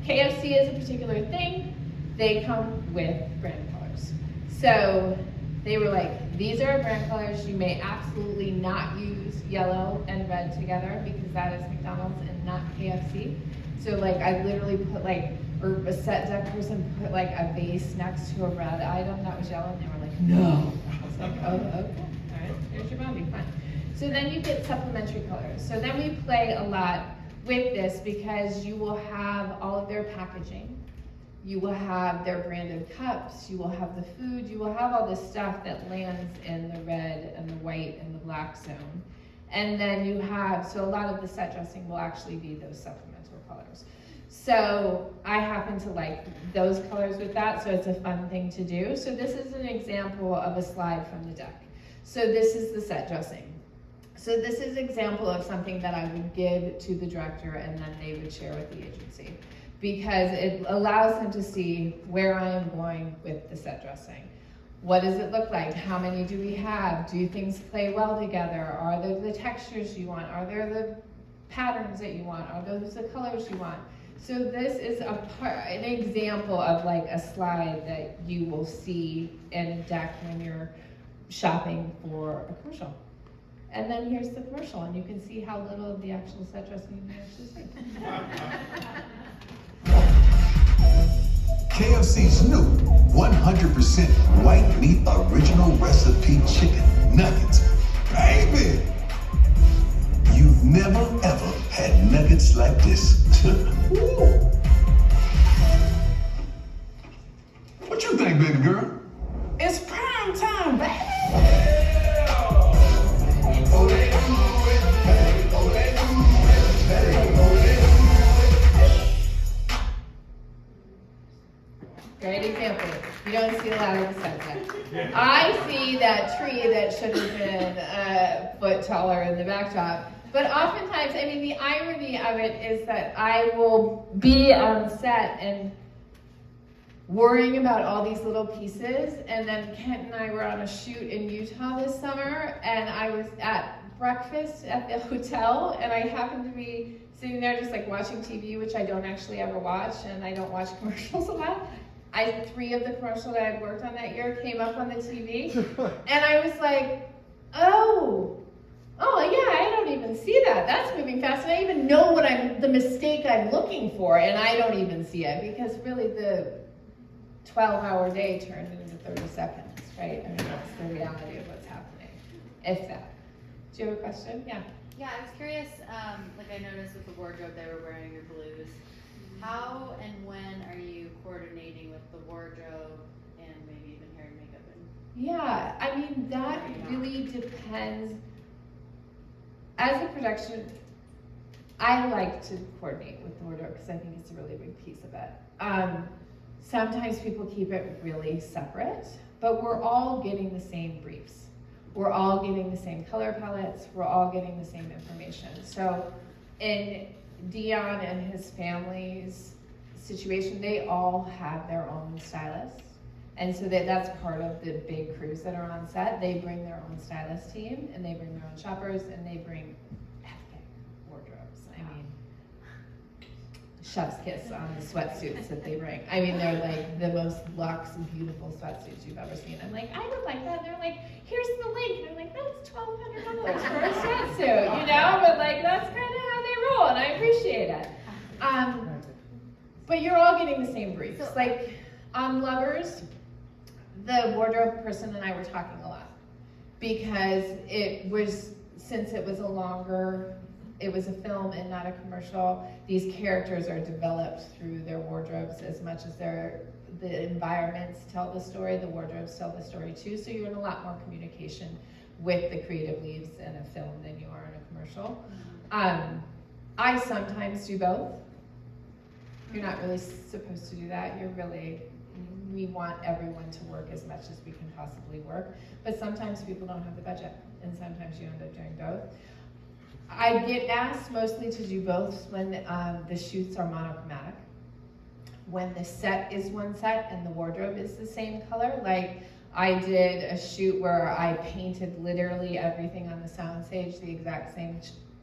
KFC is a particular thing. they come with brand colors. So they were like, these are brand colors. You may absolutely not use yellow and red together because that is McDonald's and not KFC. So like I literally put like, or a set deck person put like a vase next to a red item that was yellow, and they were like, no. I was like, oh, okay, all right, here's your boundary, fine. So then you get supplementary colors. So then we play a lot with this because you will have all of their packaging, you will have their branded cups, you will have the food, you will have all this stuff that lands in the red and the white and the black zone. And then you have, so a lot of the set dressing will actually be those supplemental colors. So I happen to like those colors with that, so it's a fun thing to do. So this is an example of a slide from the deck. So this is the set dressing. So this is an example of something that I would give to the director and then they would share with the agency, because it allows them to see where I am going with the set dressing. What does it look like? How many do we have? Do things play well together? Are there the textures you want? Are there the patterns that you want? Are those the colors you want? So this is an example of like a slide that you will see in a deck when you're shopping for a commercial. And then here's the commercial, and you can see how little of the actual set dressing you actually see. KFC's new 100% white meat original recipe chicken nuggets. Baby! You've never ever had nuggets like this. What you think, baby girl? It's prime time, baby! Great example. You don't see a lot of the set. I see that tree that should have been a foot taller in the backdrop. But oftentimes, I mean, the irony of it is that I will be on set and worrying about all these little pieces, and then Kent and I were on a shoot in Utah this summer, and I was at breakfast at the hotel, and I happened to be sitting there just like watching TV, which I don't actually ever watch, and I don't watch commercials a lot. 3 of the commercials that I'd worked on that year came up on the TV, and I was like, oh yeah, I don't even see that. That's moving fast, and I even know the mistake I'm looking for, and I don't even see it, because really the 12-hour day turned into 30 seconds, right? I mean, that's the reality of what's happening, if that. Do you have a question? Yeah. Yeah, I was curious, like I noticed with the wardrobe they were wearing your blues. How and when are you coordinating with the wardrobe and maybe even hair and makeup? Yeah, I mean, that really depends. As a production, I like to coordinate with the wardrobe because I think it's a really big piece of it. Sometimes people keep it really separate, but we're all getting the same briefs. We're all getting the same color palettes. We're all getting the same information. So in Dion and his family's situation, they all have their own stylists. And so that's part of the big crews that are on set. They bring their own stylist team, and they bring their own shoppers, and they bring epic wardrobes. I mean, chef's kiss on the sweatsuits that they bring. I mean, they're like the most luxe, beautiful sweatsuits you've ever seen. I'm like, I would like that. And they're like, here's the link. And I'm like, that's $1,200 for a sweatsuit, you know? But like, that's kind of how they roll, and I appreciate it. But you're all getting the same briefs. Like on Lovers, the wardrobe person and I were talking a lot because since it was a film and not a commercial, these characters are developed through their wardrobes as much as the environments tell the story, the wardrobes tell the story too, so you're in a lot more communication with the creative leads in a film than you are in a commercial. I sometimes do both. You're not really supposed to do that. We want everyone to work as much as we can possibly work, but sometimes people don't have the budget, and sometimes you end up doing both. I get asked mostly to do both when the shoots are monochromatic. When the set is one set and the wardrobe is the same color, like I did a shoot where I painted literally everything on the soundstage the exact same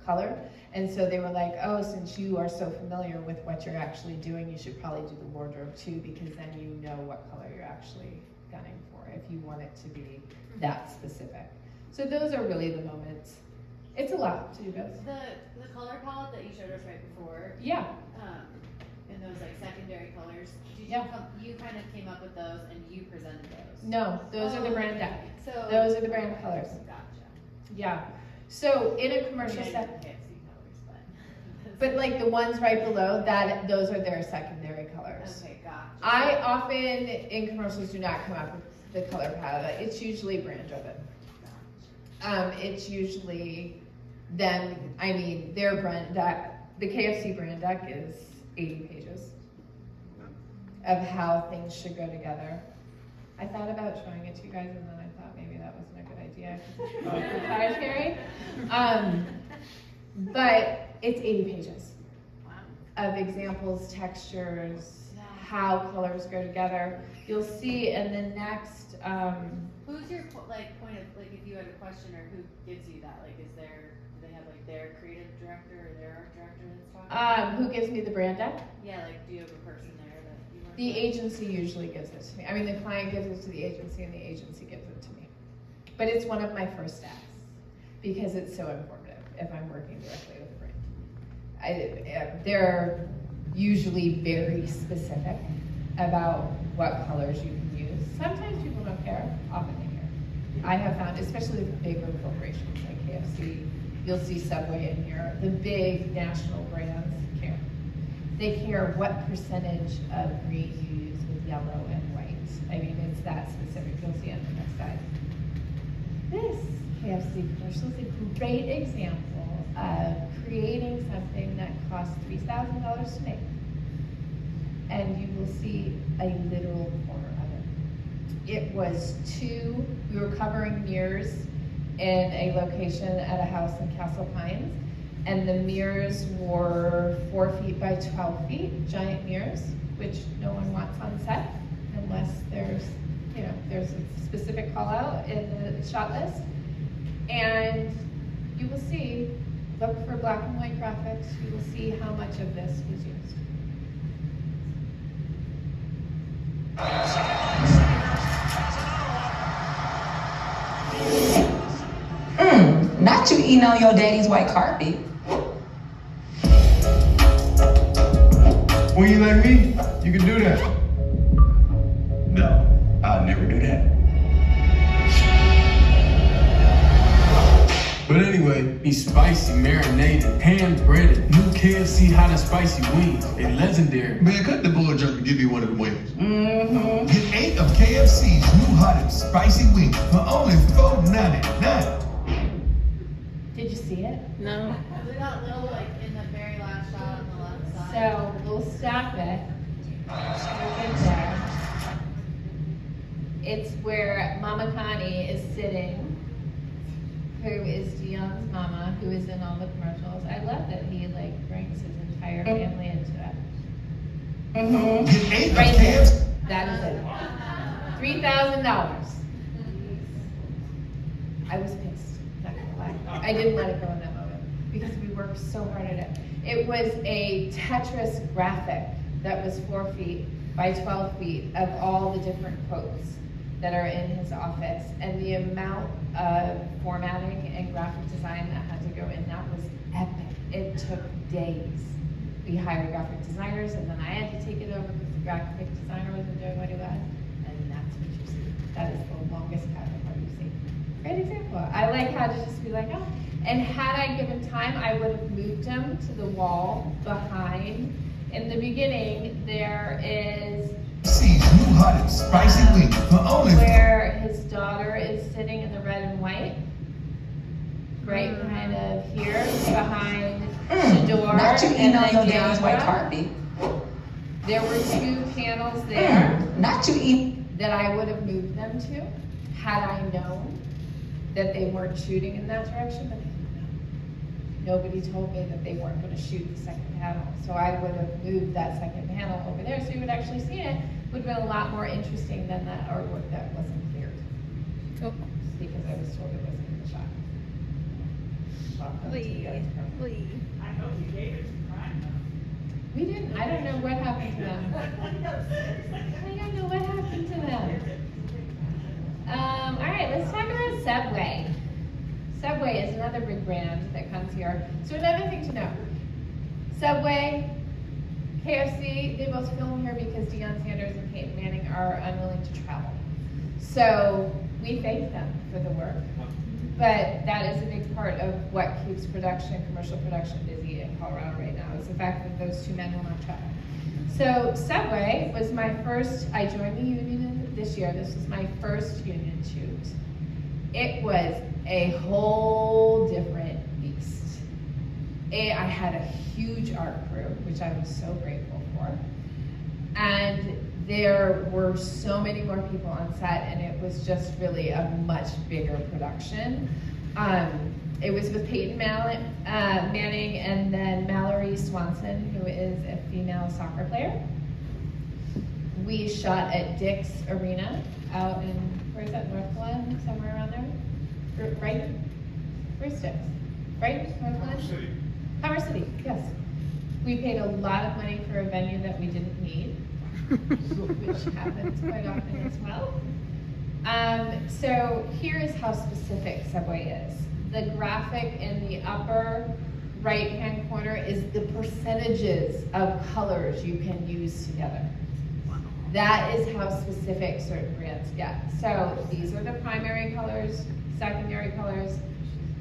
color. And so they were like, oh, since you are so familiar with what you're actually doing, you should probably do the wardrobe too, because then you know what color you're actually gunning for, if you want it to be that specific. So those are really the moments. It's a lot to do those. The color palette that you showed us right before, Yeah, and those like secondary colors, did Yeah. you kind of came up with those and you presented those? no, those are the brand deck. So Those are the brand colors. Gotcha. Yeah. So in a I mean, commercial I know set, KFC colors, but like the ones right below that, those are their secondary colors. okay, gotcha. I often in commercials do not come up with the color palette. It's usually brand driven. It's usually them. I mean, their brand deck. The KFC brand deck is 80 pages of how things should go together. I thought about showing it to you guys, and then I thought maybe that wasn't a good idea because it's proprietary. But it's 80 pages of examples, textures, how colors go together. You'll see in the next. Who's your point of if you had a question, or who gives you that? Do they have their creative director or their art director that's talking? Who gives me the brand deck? Yeah, do you have a person there that you work The with? agency usually gives it to me. I mean, the client gives it to the agency and the agency gives it to me. But it's one of my first steps because it's so informative if I'm working directly with the brand. They're usually very specific about what colors you can use. Sometimes people don't care, often they care. I have found, especially with bigger corporations like KFC, you'll see Subway in here, the big national brands care. They care what percentage of green you use with yellow and white. I mean, it's that specific. You'll see on the next slide. This KFC commercial is a great example of creating something that costs $3,000 to make. And you will see a literal corner of it. It was we were covering mirrors in a location at a house in Castle Pines, and the mirrors were 4 feet by 12 feet, giant mirrors, which no one wants on set unless there's a specific call out in the shot list. And you will see, look for black and white graphics, you will see how much of this was used. Not you eating on your daddy's white carpet. When you like me, you can do that. No, I'll never do that. But anyway, these spicy, marinated, hand-breaded, new KFC hot and spicy wings. They legendary. Man, cut the bull jump and give me one of the wings. Mm-hmm. Get 8 of KFC's new hot and spicy wings for only $4.99. Did you see it? No. Was it that little, in the very last shot on the left side? So we'll stop it. We'll get there. It's where Mama Connie is sitting, who is DeYoung's mama, who is in all the commercials. I love that he brings his entire family into it. Mm-hmm. Get 8 Right of there. KFC. That is it. $3,000. I was pissed, not gonna lie. I didn't let it go in that moment because we worked so hard at it. It was a Tetris graphic that was 4 feet by 12 feet of all the different quotes that are in his office, and the amount of formatting and graphic design that had to go in, that was epic. It took days. We hired graphic designers, and then I had to take it over because the graphic designer wasn't doing what he was, and that's what you see. That is the longest cut of what you see. Great example. I like how to just be like, oh. And had I given time, I would have moved him to the wall behind. In the beginning, there is New hot and spicy wings for only where his daughter is sitting in the red and white, right kind of here behind the door. Not you eating on and your the daddy's white camera. carpet. There were 2 panels there Not you eating. that I would have moved them to had I known that they weren't shooting in that direction, but I didn't know. Nobody told me that they weren't going to shoot the second panel, so I would have moved that second panel over there so you would actually see it. Would have been a lot more interesting than that artwork that wasn't cleared. Because I was told it wasn't in the shot. Welcome to the Lovely. I hope you gave it to Prime We didn't, I don't know what happened to them. I don't know what happened to them. All right, let's talk about Subway. Subway is another big brand that comes here. So another thing to know, Subway, KFC, they both film here because Deion Sanders and Peyton Manning are unwilling to travel. So we thank them for the work. But that is a big part of what keeps production, commercial production busy in Colorado right now, is the fact that those two men will not travel. So Subway was my first, I joined the union this year, this was my first union shoot. It was a whole different beast. I had a huge art crew, which I was so grateful for. And there were so many more people on set, and it was just really a much bigger production. It was with Peyton Manning and then Mallory Swanson, who is a female soccer player. We shot at Dick's Arena out in, where is that, Northland, somewhere around there? Right? Where's Dick's? Right, Northland? City. Commerce City, yes. We paid a lot of money for a venue that we didn't need, which happens quite often as well. So here is how specific Subway is. The graphic in the upper right-hand corner is the percentages of colors you can use together. That is how specific certain brands get. So these are the primary colors, secondary colors.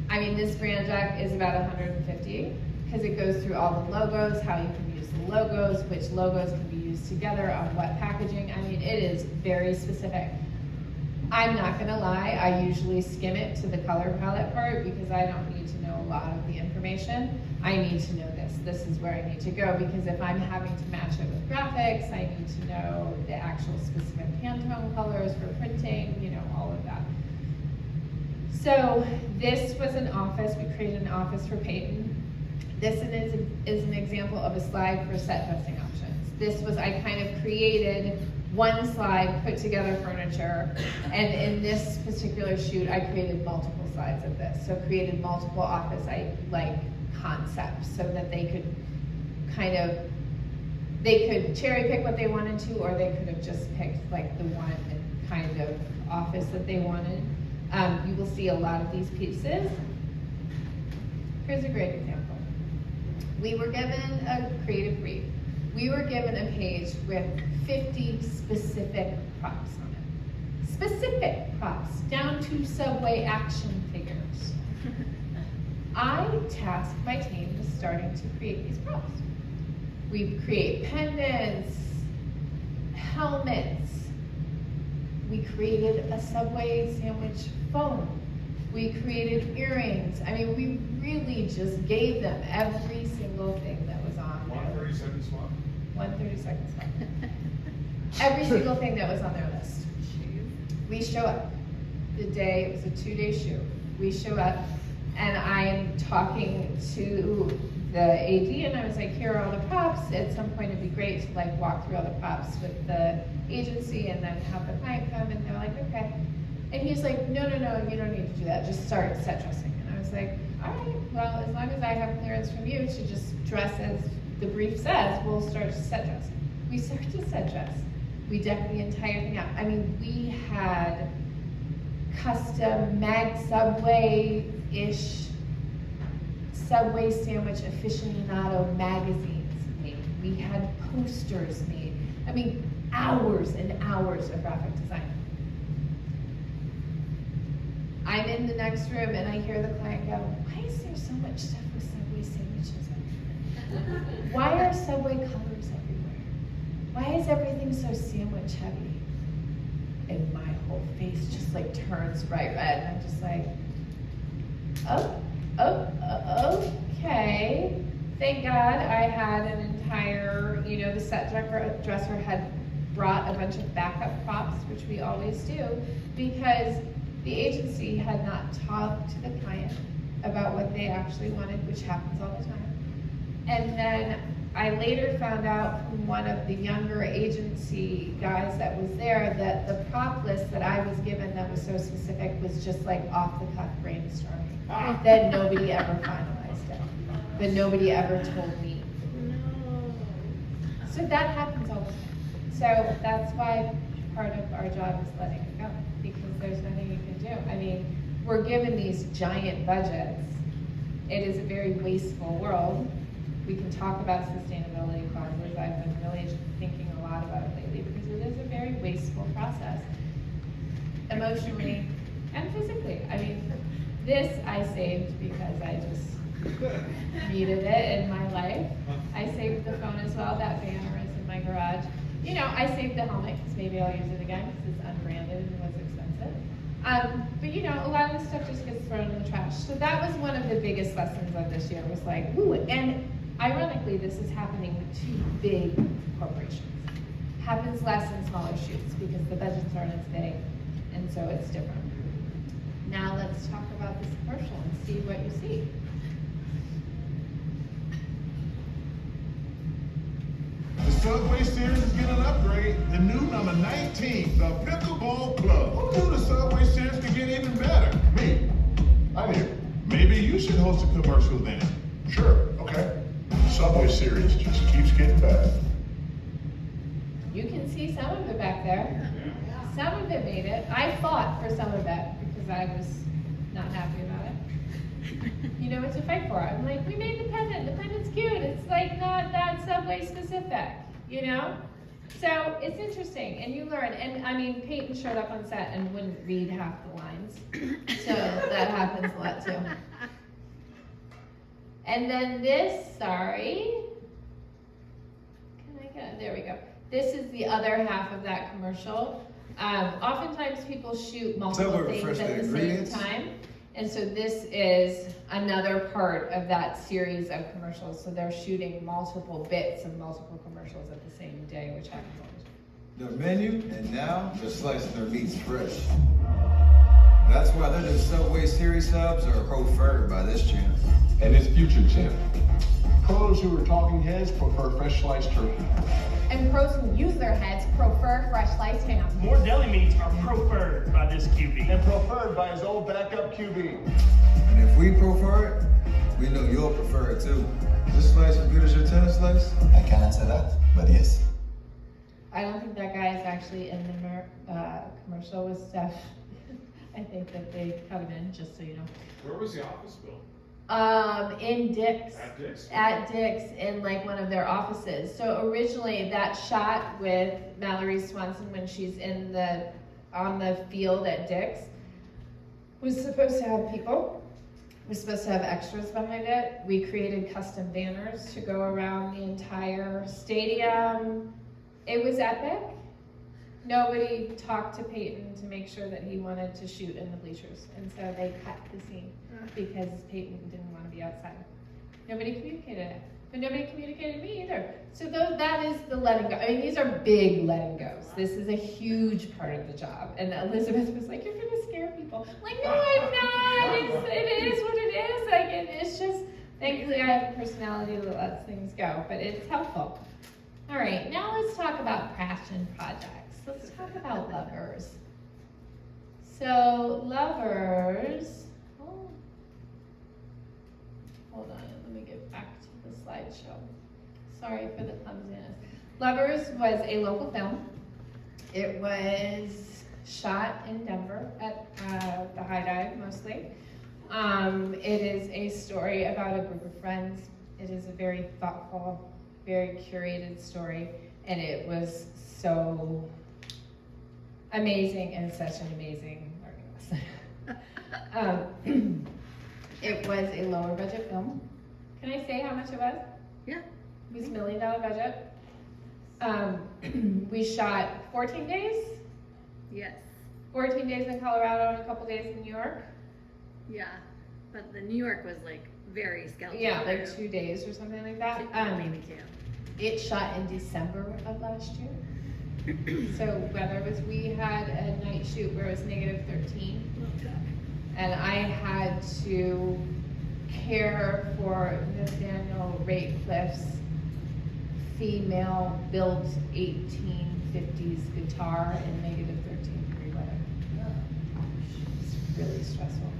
I mean, this brand deck is about 150 because it goes through all the logos, how you can use the logos, which logos can be used together on what packaging. I mean, it is very specific. I'm not gonna lie, I usually skim it to the color palette part because I don't need to know a lot of the information. I need to know this. This is where I need to go because if I'm having to match it with graphics, I need to know the actual specific Pantone colors for printing, you know, all of that. So this was an office. We created an office for Peyton. This is an example of a slide for set dressing options. This was, I kind of created one slide, put together furniture, and in this particular shoot, I created multiple slides of this. So created multiple office concepts so that they could they could cherry pick what they wanted to, or they could have just picked like the one kind of office that they wanted. You will see a lot of these pieces. Here's a great example. We were given a creative brief. We were given a page with 50 specific props on it. Specific props, down to Subway action figures. I tasked my team with starting to create these props. We create pendants, helmets. We created a Subway sandwich phone. We created earrings. I mean, we really just gave them every single thing that was on there. 132nd spot. 132nd spot. Every single thing that was on their list. We show up the day, it was a 2-day shoot. We show up and I'm talking to the AD and I was like, here are all the props. At some point it'd be great to like walk through all the props with the agency and then have the client come, and they're like, okay. And he's like, no, you don't need to do that. Just start set dressing. And I was like, all right, well, as long as I have clearance from you to just dress as the brief says, we'll start to set dress. We started to set dress. We decked the entire thing out. I mean, we had custom Subway-ish Subway sandwich aficionado magazines made. We had posters made. I mean, hours and hours of graphic design. I'm in the next room and I hear the client go, why is there so much stuff with Subway sandwiches everywhere? Why are Subway colors everywhere? Why is everything so sandwich heavy? And my whole face just like turns bright red and I'm just like, okay. Thank God I had an entire, the set dresser had brought a bunch of backup props, which we always do, because the agency had not talked to the client about what they actually wanted, which happens all the time. And then I later found out from one of the younger agency guys that was there that the prop list that I was given that was so specific was just like off the cuff brainstorming, that nobody ever finalized it. but nobody ever told me. So that happens all the time. So that's why part of our job is letting it go, because there's nothing you can do. I mean, we're given these giant budgets. It is a very wasteful world. We can talk about sustainability causes. I've been really thinking a lot about it lately because it is a very wasteful process, emotionally and physically. I mean, this I saved because I just needed it in my life. I saved the phone as well. That banner is in my garage. You know, I saved the helmet because maybe I'll use it again because it's unbranded and was expensive. But you know, a lot of the stuff just gets thrown in the trash. So that was one of the biggest lessons of this year, was like, ooh, and ironically, this is happening with two big corporations. Happens less in smaller shoots because the budgets aren't as big, and so it's different. Now let's talk about this commercial and see what you see. The Subway Series is getting an upgrade. The new number 19, the Pickleball Club. Who knew the Subway Series could get even better? Me. I did. Maybe you should host a commercial then. Sure, okay. Subway Series just keeps getting better. You can see some of it back there. Some of it made it. I fought for some of it because I was not happy about it. You know what to fight for. I'm like, we made the pendant. The pendant's cute. It's like not that Subway specific, you know? So it's interesting, and you learn. And I mean, Peyton showed up on set and wouldn't read half the lines. So that happens a lot too. And then this, sorry. Can I get, there we go. This is the other half of that commercial. Oftentimes people shoot multiple things at the same time. And so this is another part of that series of commercials. So they're shooting multiple bits of multiple commercials at the same day, which happens all the time. Their menu, and now they're slicing their meats fresh. That's why their new Subway Series subs are preferred by this channel. And its future channel. Pros who are talking heads prefer fresh sliced turkey. And pros who use their heads prefer fresh sliced ham. More deli meats are preferred by this QB. And preferred by his old backup QB. And if we prefer it, we know you'll prefer it too. Is this slice as good as your tennis slice? I cannot say that, but yes. I don't think that guy is actually in the commercial with Steph. I think that they cut him in, just so you know. Where was the office built? In Dick's. At Dick's? At Dick's, in like one of their offices. So originally that shot with Mallory Swanson when she's on the field at Dick's was supposed to have people. Was supposed to have extras behind it. We created custom banners to go around the entire stadium. It was epic. Nobody talked to Peyton to make sure that he wanted to shoot in the bleachers. And so they cut the scene because Peyton didn't want to be outside. Nobody communicated it. But nobody communicated me either. So that is the letting go. I mean, these are big letting goes. This is a huge part of the job. And Elizabeth was like, you're going to scare people. I'm like, no, I'm not. It is what it is. Like, it's just, thankfully I have a personality that lets things go. But it's helpful. All right, now let's talk about passion projects. Let's talk about Lovers. So Lovers, hold on, let me get back to the slideshow. Sorry for the clumsiness. Lovers was a local film. It was shot in Denver at the High Dive mostly. It is a story about a group of friends. It is a very thoughtful, very curated story, and it was so amazing and such an amazing learning lesson. It was a lower budget film. Can I say how much it was? Yeah. It was $1 million budget. We shot 14 days. Yes. 14 days in Colorado and a couple days in New York. Yeah. But the New York was like very skeletal. Yeah, like 2 days or something like that. Maybe 2. It shot in December of last year. So weather was, we had a night shoot where it was -13. And I had to care for Nathaniel Ratecliffe's female built 1850s guitar in -13-degree weather. It's really stressful.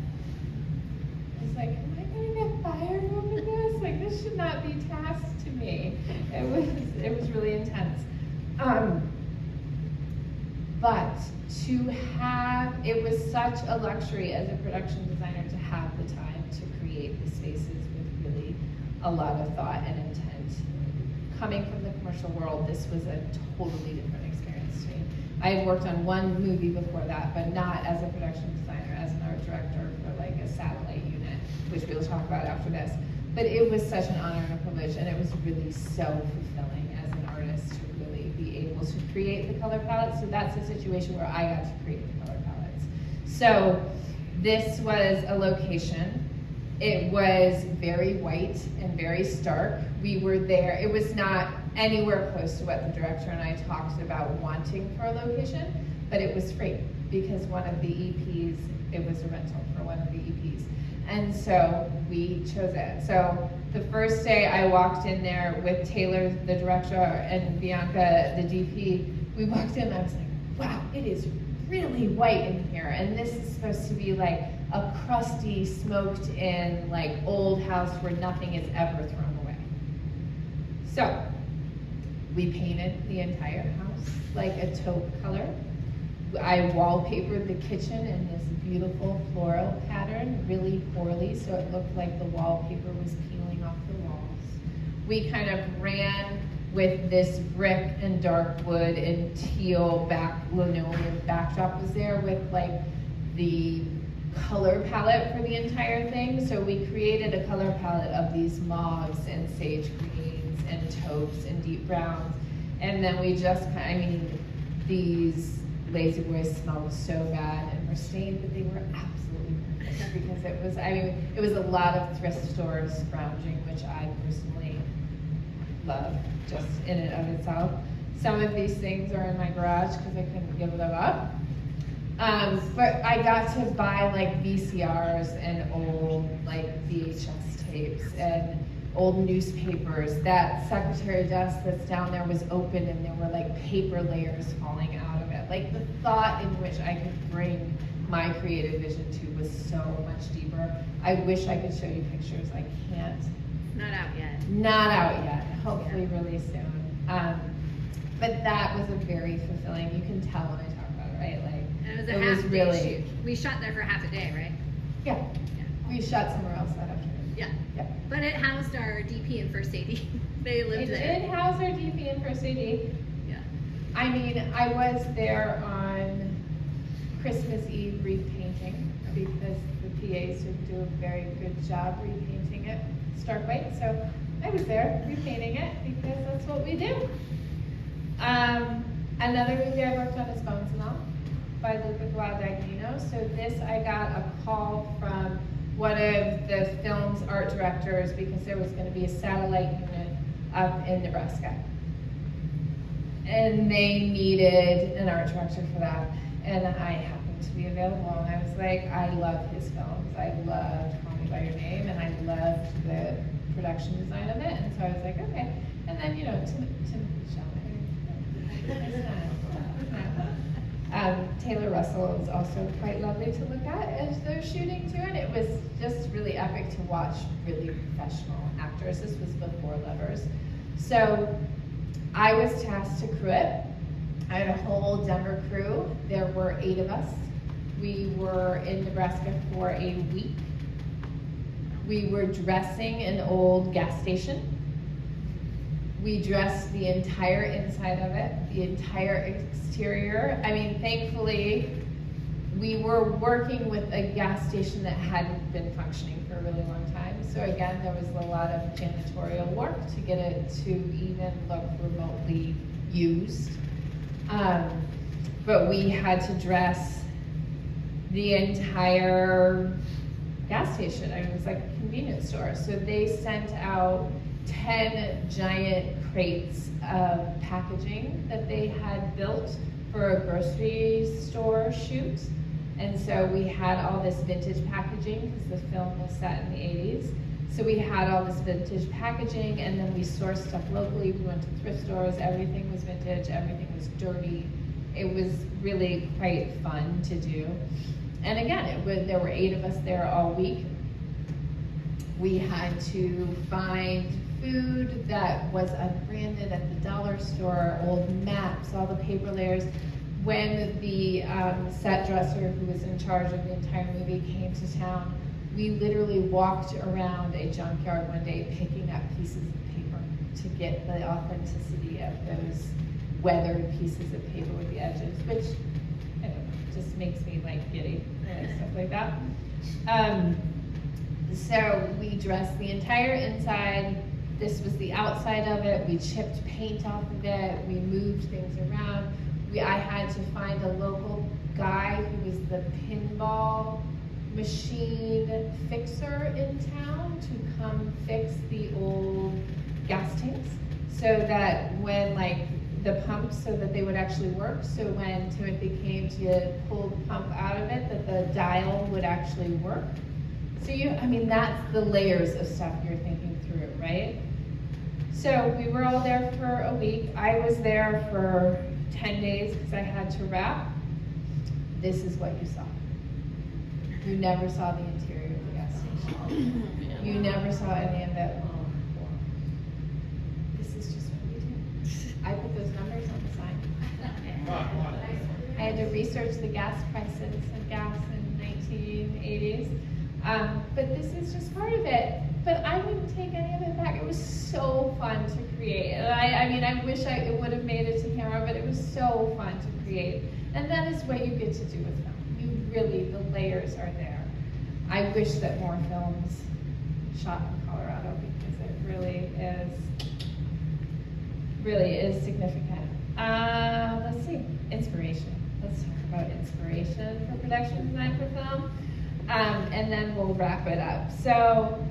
It's like, am I gonna get fired over this? Like, this daunting task to me. It was really intense. But it was such a luxury as a production designer to have the time to create the spaces with really a lot of thought and intent. Coming from the commercial world, this was a totally different experience to me. I had worked on one movie before that, but not as a production designer, as an art director for like a satellite unit, which we'll talk about after this. But it was such an honor and a privilege, and it was really so fulfilling as an artist to really be able to create the color palette. So that's a situation where I got to create the color palettes. So this was a location. It was very white and very stark. We were there. It was not anywhere close to what the director and I talked about wanting for a location, but it was free because one of the EPs, it was a rental for one of the EPs. And so we chose it. So the first day I walked in there with Taylor, the director, and Bianca, the DP, we walked in and I was like, wow, it is really white in here. And this is supposed to be like a crusty, smoked in, like old house where nothing is ever thrown away. So we painted the entire house like a taupe color. I wallpapered the kitchen in this beautiful floral pattern really poorly, so it looked like the wallpaper was peeling off the walls. We kind of ran with this brick and dark wood and teal linoleum backdrop was there with like the color palette for the entire thing. So we created a color palette of these mauves and sage greens and taupes and deep browns. And then we just, these lazy boys smelled so bad and were stained, but they were absolutely perfect because it was a lot of thrift stores scrounging, which I personally love just in and of itself. Some of these things are in my garage because I couldn't give them up. But I got to buy like VCRs and old like VHS tapes and old newspapers. That secretary desk that's down there was open and there were like paper layers falling out of it. Like the thought in which I could bring my creative vision to was so much deeper. I wish I could show you pictures. I can't. Not out yet. Not out yet. Hopefully really soon. But that was a very fulfilling, you can tell when I talk about it, right? Like, and it was a it half was day really, shoot. We shot there for half a day, right? Yeah. We shot somewhere else that afternoon. Yeah. Yeah. But it housed our DP and first AD. They lived there. It did house our DP and first AD. Yeah. I mean, I was there on Christmas Eve repainting because the PAs would do a very good job repainting it stark white. So I was there repainting it because that's what we do. Another movie I worked on is Bones and All by Luca Guadagnino. So this, I got a call from one of the film's art directors because there was going to be a satellite unit up in Nebraska. And they needed an art director for that. And I happened to be available. And I was like, I love his films. I loved Call Me By Your Name, and I loved the production design of it. And so I was like, okay. And then, Timothy Chalamet. Taylor Russell is also quite lovely to look at as they're shooting too. And it was just really epic to watch really professional actors. This was before Lovers. So I was tasked to crew it. I had a whole Denver crew. There were 8 of us. We were in Nebraska for a week. We were dressing an old gas station. We dressed the entire inside of it, the entire exterior. I mean, thankfully, we were working with a gas station that hadn't been functioning for a really long time. So again, there was a lot of janitorial work to get it to even look remotely used. But we had to dress the entire gas station. I mean, it was like a convenience store. So they sent out 10 giant crates of packaging that they had built for a grocery store shoot. And so we had all this vintage packaging because the film was set in the 80s. So we had all this vintage packaging, and then we sourced stuff locally. We went to thrift stores. Everything was vintage. Everything was dirty. It was really quite fun to do. And again, there were 8 of us there all week. We had to find food that was unbranded at the dollar store, old maps, all the paper layers. When the set dresser who was in charge of the entire movie came to town, we literally walked around a junkyard one day picking up pieces of paper to get the authenticity of those weathered pieces of paper with the edges, which, I don't know, just makes me like giddy, stuff like that. So we dressed the entire inside. This was the outside of it. We chipped paint off of it. We moved things around. I had to find a local guy who was the pinball machine fixer in town to come fix the old gas tanks, so that when like the pumps, so that they would actually work. So when Timothy came to pull the pump out of it, that the dial would actually work. So that's the layers of stuff you're thinking through, right? So we were all there for a week. I was there for 10 days because I had to wrap. This is what you saw. You never saw the interior of the gas station. You never saw any of it. This is just what we do. I put those numbers on the sign. I had to research the gas prices of gas in the 1980s. But this is just part of it. But I wouldn't take any of it back. It was so fun to create. And I wish it would have made it to camera, but it was so fun to create. And that is what you get to do with film. The layers are there. I wish that more films shot in Colorado, because it really is significant. Let's see, inspiration. Let's talk about inspiration for production design for film. And then we'll wrap it up. So,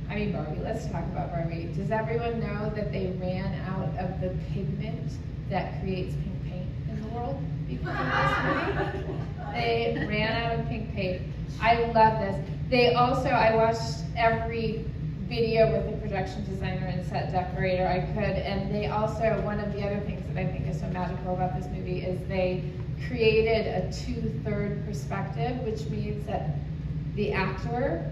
Barbie, let's talk about Barbie. Does everyone know that they ran out of the pigment that creates pink paint in the world because of this movie? They ran out of pink paint. I love this. I watched every video with the production designer and set decorator I could, and they also, one of the other things that I think is so magical about this movie is they created a 2/3 perspective, which means that the actor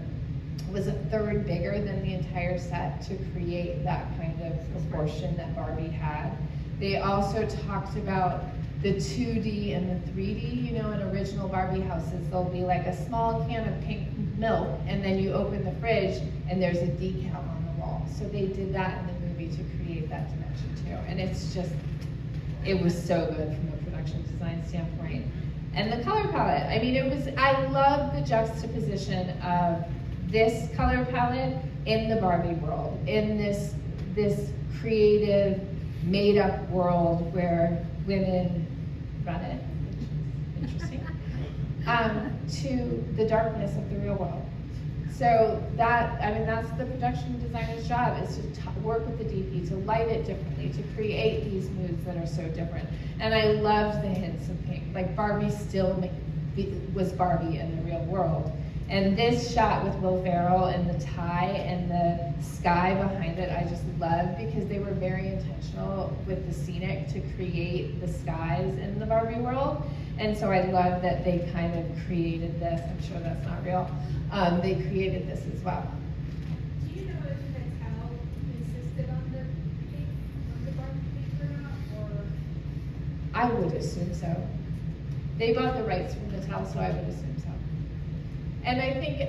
was a third bigger than the entire set to create that kind of proportion that Barbie had. They also talked about the 2D and the 3D. In original Barbie houses, there'll be like a small can of pink milk, and then you open the fridge and there's a decal on the wall. So they did that in the movie to create that dimension too. And it was so good from a production design standpoint. And the color palette, I love the juxtaposition of this color palette in the Barbie world, in this creative, made-up world where women run it, which is interesting, to the darkness of the real world. So that's the production designer's job, is to work with the DP, to light it differently, to create these moods that are so different. And I loved the hints of pink. Like Barbie still was Barbie in the real world. And this shot with Will Ferrell and the tie and the sky behind it, I just love, because they were very intentional with the scenic to create the skies in the Barbie world. And so I love that they kind of created this. I'm sure that's not real. They created this as well. Do you know if Mattel insisted on the Barbie pink or not, or? I would assume so. They bought the rights from Mattel, so I would assume so. And I think,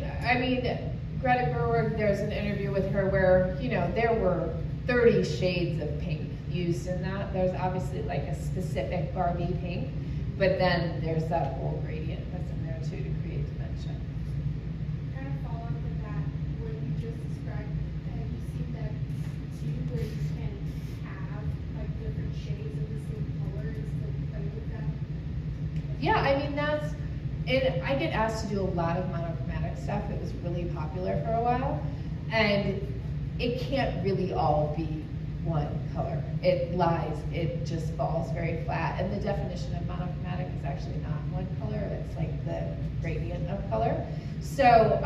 Greta Gerwig, there's an interview with her where, there were 30 shades of pink used in that. There's obviously like a specific Barbie pink, but then there's that whole gradient that's in there too to create dimension. Kind of follow up with that, what you just described, have you seen that too, where you can have like different shades of the same color and still play with that? Yeah, I get asked to do a lot of monochromatic stuff. It was really popular for a while, and it can't really all be one color. It just falls very flat, and the definition of monochromatic is actually not one color, it's like the gradient of color. So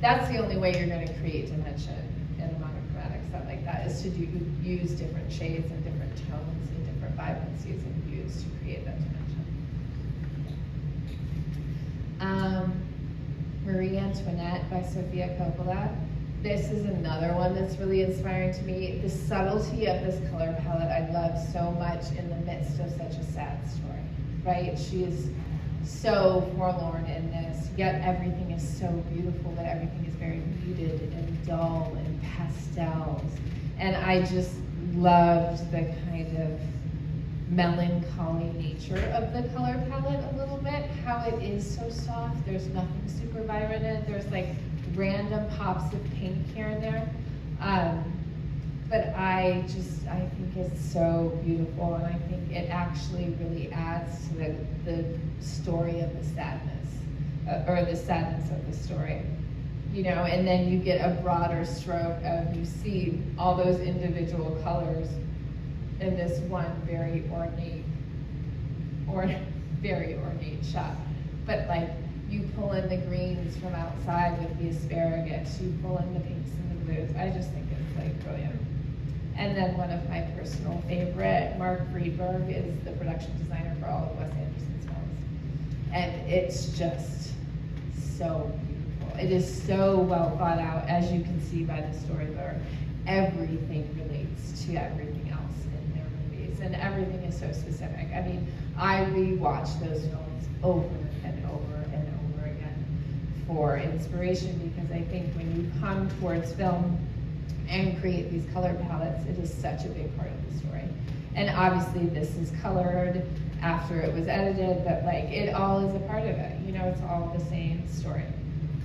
that's the only way you're going to create dimension in a monochromatic set like that, is to use different shades and different tones and different vibrancies and hues to create that dimension. Marie Antoinette by Sofia Coppola. This is another one that's really inspiring to me. The subtlety of this color palette I love so much in the midst of such a sad story, right? She is so forlorn in this, yet everything is so beautiful, but everything is very muted and dull and pastels. And I just loved the kind of melancholy nature of the color palette a little bit, how it is so soft. There's nothing super vibrant in it. There's like random pops of pink here and there. But I think it's so beautiful, and I think it actually really adds to the story of the sadness, or the sadness of the story. You know, and then you get a broader stroke of, you see all those individual colors in this one very ornate shot. But like, you pull in the greens from outside with the asparagus, you pull in the pinks and the blues. I just think it's like brilliant. And then one of my personal favorite, Mark Friedberg, is the production designer for all of Wes Anderson's films. And it's just so beautiful. It is so well thought out, as you can see by the storyboard. Everything relates to everything else in their movies, and everything is so specific. I mean, I rewatch those films over and over and over again for inspiration, because I think when you come towards film and create these color palettes, it is such a big part of the story. And obviously this is colored after it was edited, but like, it all is a part of it. You know, it's all the same story.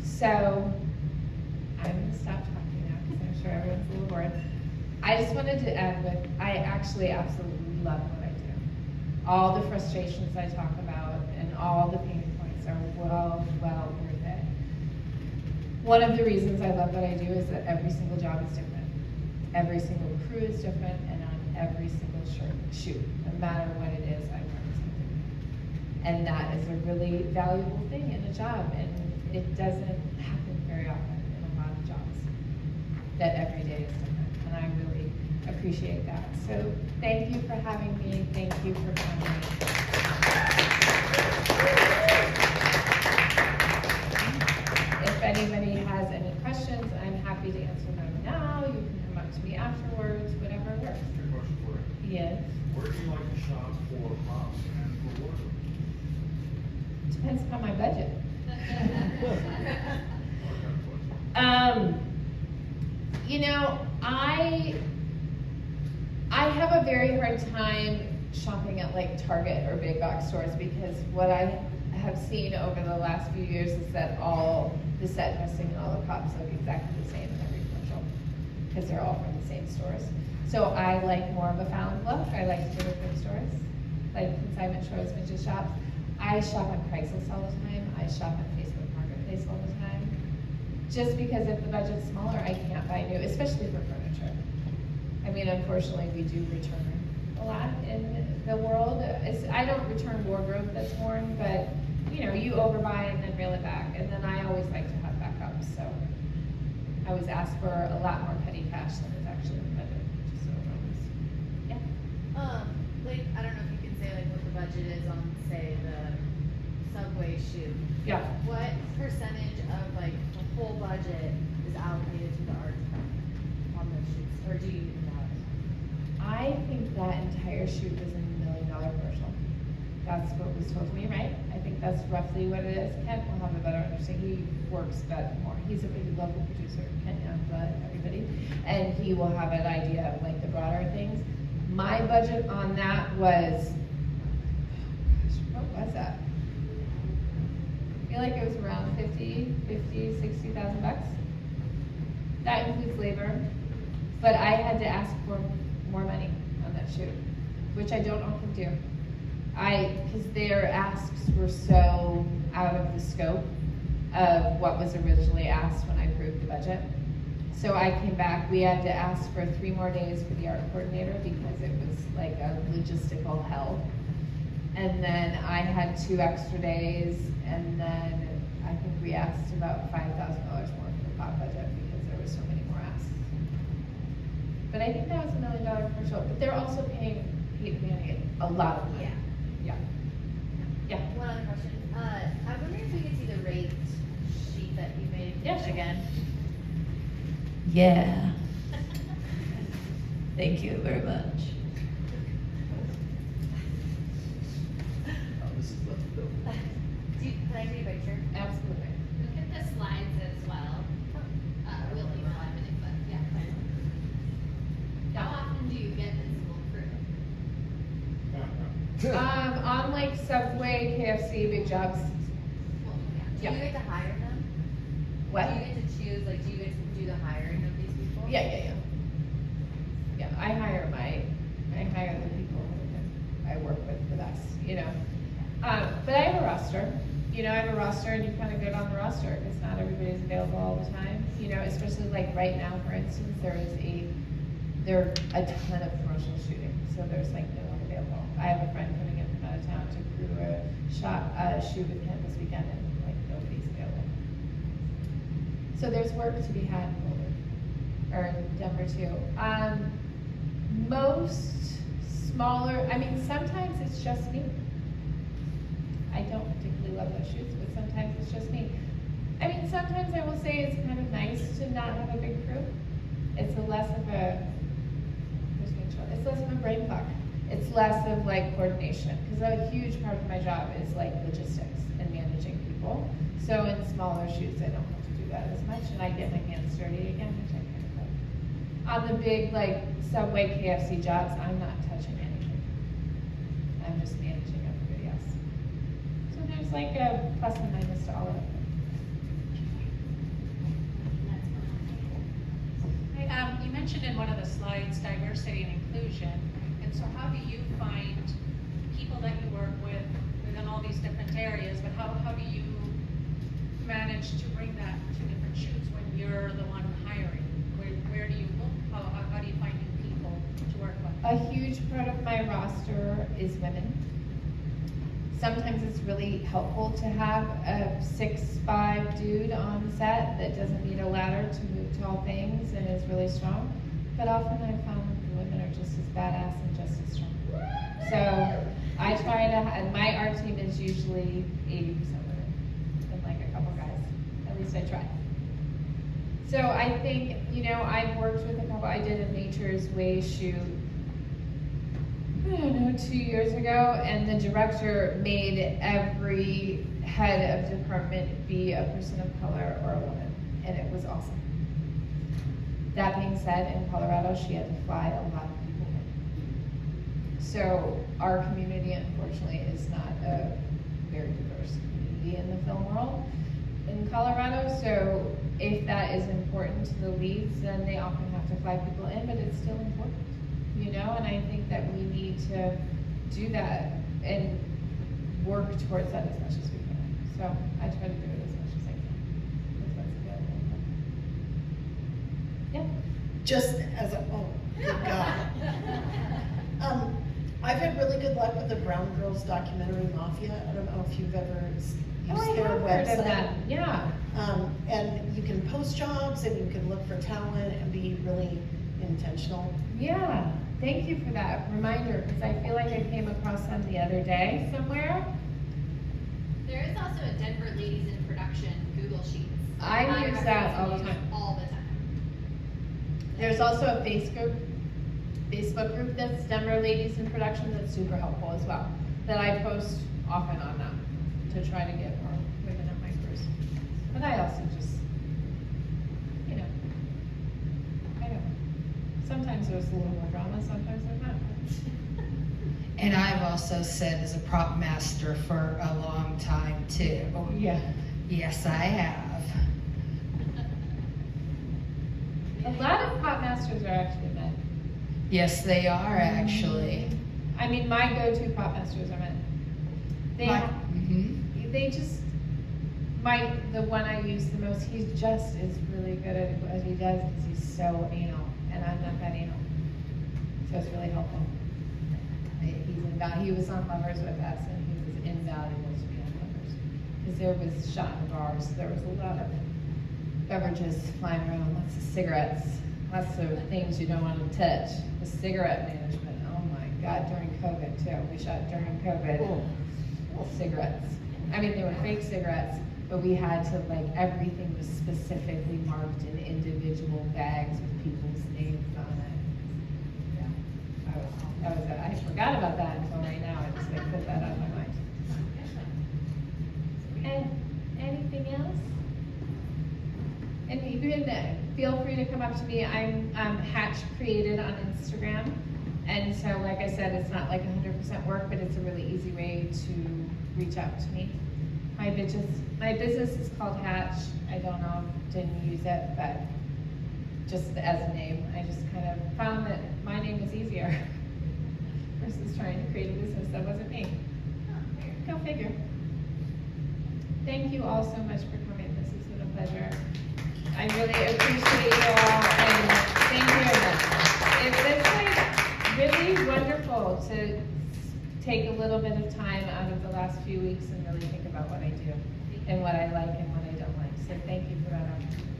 So I'm gonna stop talking now, because I'm sure everyone's a little bored. I just wanted to end with, I actually absolutely love what I do. All the frustrations I talk about and all the pain points are well worth it. One of the reasons I love what I do is that every single job is different. Every single crew is different, and on every single shoot, no matter what it is, I learn something. And that is a really valuable thing in a job, and it doesn't happen very often in a lot of jobs, that every day is different, and I really appreciate that. So thank you for having me, thank you for coming. If anybody has any questions, I'm happy to answer them now. You can come up to me afterwards, whatever works. Good question for you. Yes. Where do you like to shop for props and for wardrobe? Depends upon my budget. You know, I have a very hard time shopping at like Target or big box stores, because what I have seen over the last few years is that all the set dressing and all the props look exactly the same in every commercial, because they're all from the same stores. So I like more of a found look. I like to go to thrift stores, like consignment stores, vintage shops. I shop on Craigslist all the time. I shop on Facebook Marketplace all the time. Just because if the budget's smaller, I can't buy new, especially for furniture. I mean, unfortunately, we do return a lot in the world. I don't return wardrobe that's worn, but you know, you overbuy and then reel it back. And then I always like to have backups. So I was asked for a lot more petty cash than is actually in the budget. So yeah. Like, I don't know if you can say like what the budget is on, say, the subway shoot. Yeah. What percentage of like the whole budget is allocated to the arts department on those shoots, or do you even know it? I think that entire shoot was a $1 million commercial. That's what was told to me, right? I think that's roughly what it is. Kent will have a better understanding. He works better more. He's a big local producer, Kent Youngblood, everybody. And he will have an idea of like the broader things. My budget on that was, what was that? I feel like it was around 60,000 bucks. That includes labor, but I had to ask for more money on that shoot, which I don't often do. Because their asks were so out of the scope of what was originally asked when I approved the budget. So I came back, we had to ask for 3 more days for the art coordinator because it was like a logistical hell. And then I had 2 extra days, and then I think we asked about $5,000 more for the pop budget because there were so many more asks. But I think that was $1 million commercial, but they're also paying Pete Manning a lot of money. Yeah. One other question. I wonder if we could see the rate sheet that you made Yeah, sure. again. Yeah. Thank you very much. Can I take a picture? Absolutely. Look at the slides as well. We'll email everything, but yeah. How often do you get visible crew? On like Subway, KFC, big jobs. Do you get to hire them? What? Do you get to choose, like, do you get to do the hiring of these people? Yeah. Yeah, I hire the people that I work with for us, you know. But I have a roster, you know, and you kind of get on the roster, because not everybody's available all the time, you know, especially like right now, for instance, there are a ton of commercial shooting, so there's like no one available. I have a friend coming in from out of town to crew a shoot with him this weekend, and like nobody's available. So there's work to be had in Boulder, or in Denver too. Most smaller, sometimes it's just me. I don't particularly love those shoots, but sometimes it's just me. Sometimes I will say it's kind of nice to not have a big crew. It's less of a brain fuck. It's less of like coordination, because a huge part of my job is like logistics and managing people. So in smaller shoots, I don't have to do that as much, and I get my hands dirty again, which I kind of like. On the big like Subway, KFC jobs, I'm not touching anything. I'm just managing everybody else. So there's like a plus and minus to all of it. You mentioned in one of the slides diversity and inclusion, and so how do you find people that you work with within all these different areas, but how do you manage to bring that to different shoots when you're the one hiring? Where do you look? How do you find new people to work with? A huge part of my roster is women. Sometimes it's really helpful to have a 6'5" dude on set that doesn't need a ladder to move tall things and is really strong. But often I've found the women are just as badass and just as strong. So I try to, and my art team is usually 80% women and like a couple guys. At least I try. So I think, I've worked with a couple. I did a Nature's Way shoot, 2 years ago, and the director made every head of department be a person of color or a woman, and it was awesome. That being said, in Colorado, she had to fly a lot of people in. So our community, unfortunately, is not a very diverse community in the film world in Colorado. So if that is important to the leads, then they often have to fly people in, but it's still important. And I think that we need to do that and work towards that as much as we can. So I try to do it as much as I can with what's available. Yeah. Just as a, oh, good God. I've had really good luck with the Brown Girls documentary Mafia. I don't know if you've ever used their website. Yeah. And you can post jobs and you can look for talent and be really intentional. Yeah. Thank you for that reminder, because I feel like I came across them the other day somewhere. There is also a Denver Ladies in Production Google Sheets. I use that all the time. All the time. There's also a Facebook group that's Denver Ladies in Production that's super helpful as well, that I post often on that to try to get more women at my crews. But I also just, sometimes there's a little more drama, sometimes there's not. And I've also said as a prop master for a long time too. Yeah. Yes, I have. A lot of prop masters are actually men. Yes, they are actually. My go-to prop masters are men. The one I use the most, he just is really good at what he does because he's so anal, and I'm not that anal. So it's really helpful. He was on Lovers with us, and he was invaluable to me on Lovers. Because there was shot in bars, there was a lot of beverages flying around, lots of cigarettes, lots of things you don't want to touch. The cigarette management, oh my God, during COVID too. We shot during COVID. Cigarettes. They were fake cigarettes, but we had to, like, everything was specifically marked in individual bags with people's names on it. Yeah, I forgot about that until right now, I just like put that on my mind. And anything else? And you can feel free to come up to me. I'm Hatch Created on Instagram. And so, like I said, it's not like 100% work, but it's a really easy way to reach out to me. My business is called Hatch. I don't know, didn't use it, but just as a name. I just kind of found that my name is easier versus trying to create a business that wasn't me. Go figure. Thank you all so much for coming. This has been a pleasure. I really appreciate you all, and thank you very much. It's really wonderful to take a little bit of time out of the last few weeks and really think about what I do and what I like and what I don't like. So thank you for that opportunity.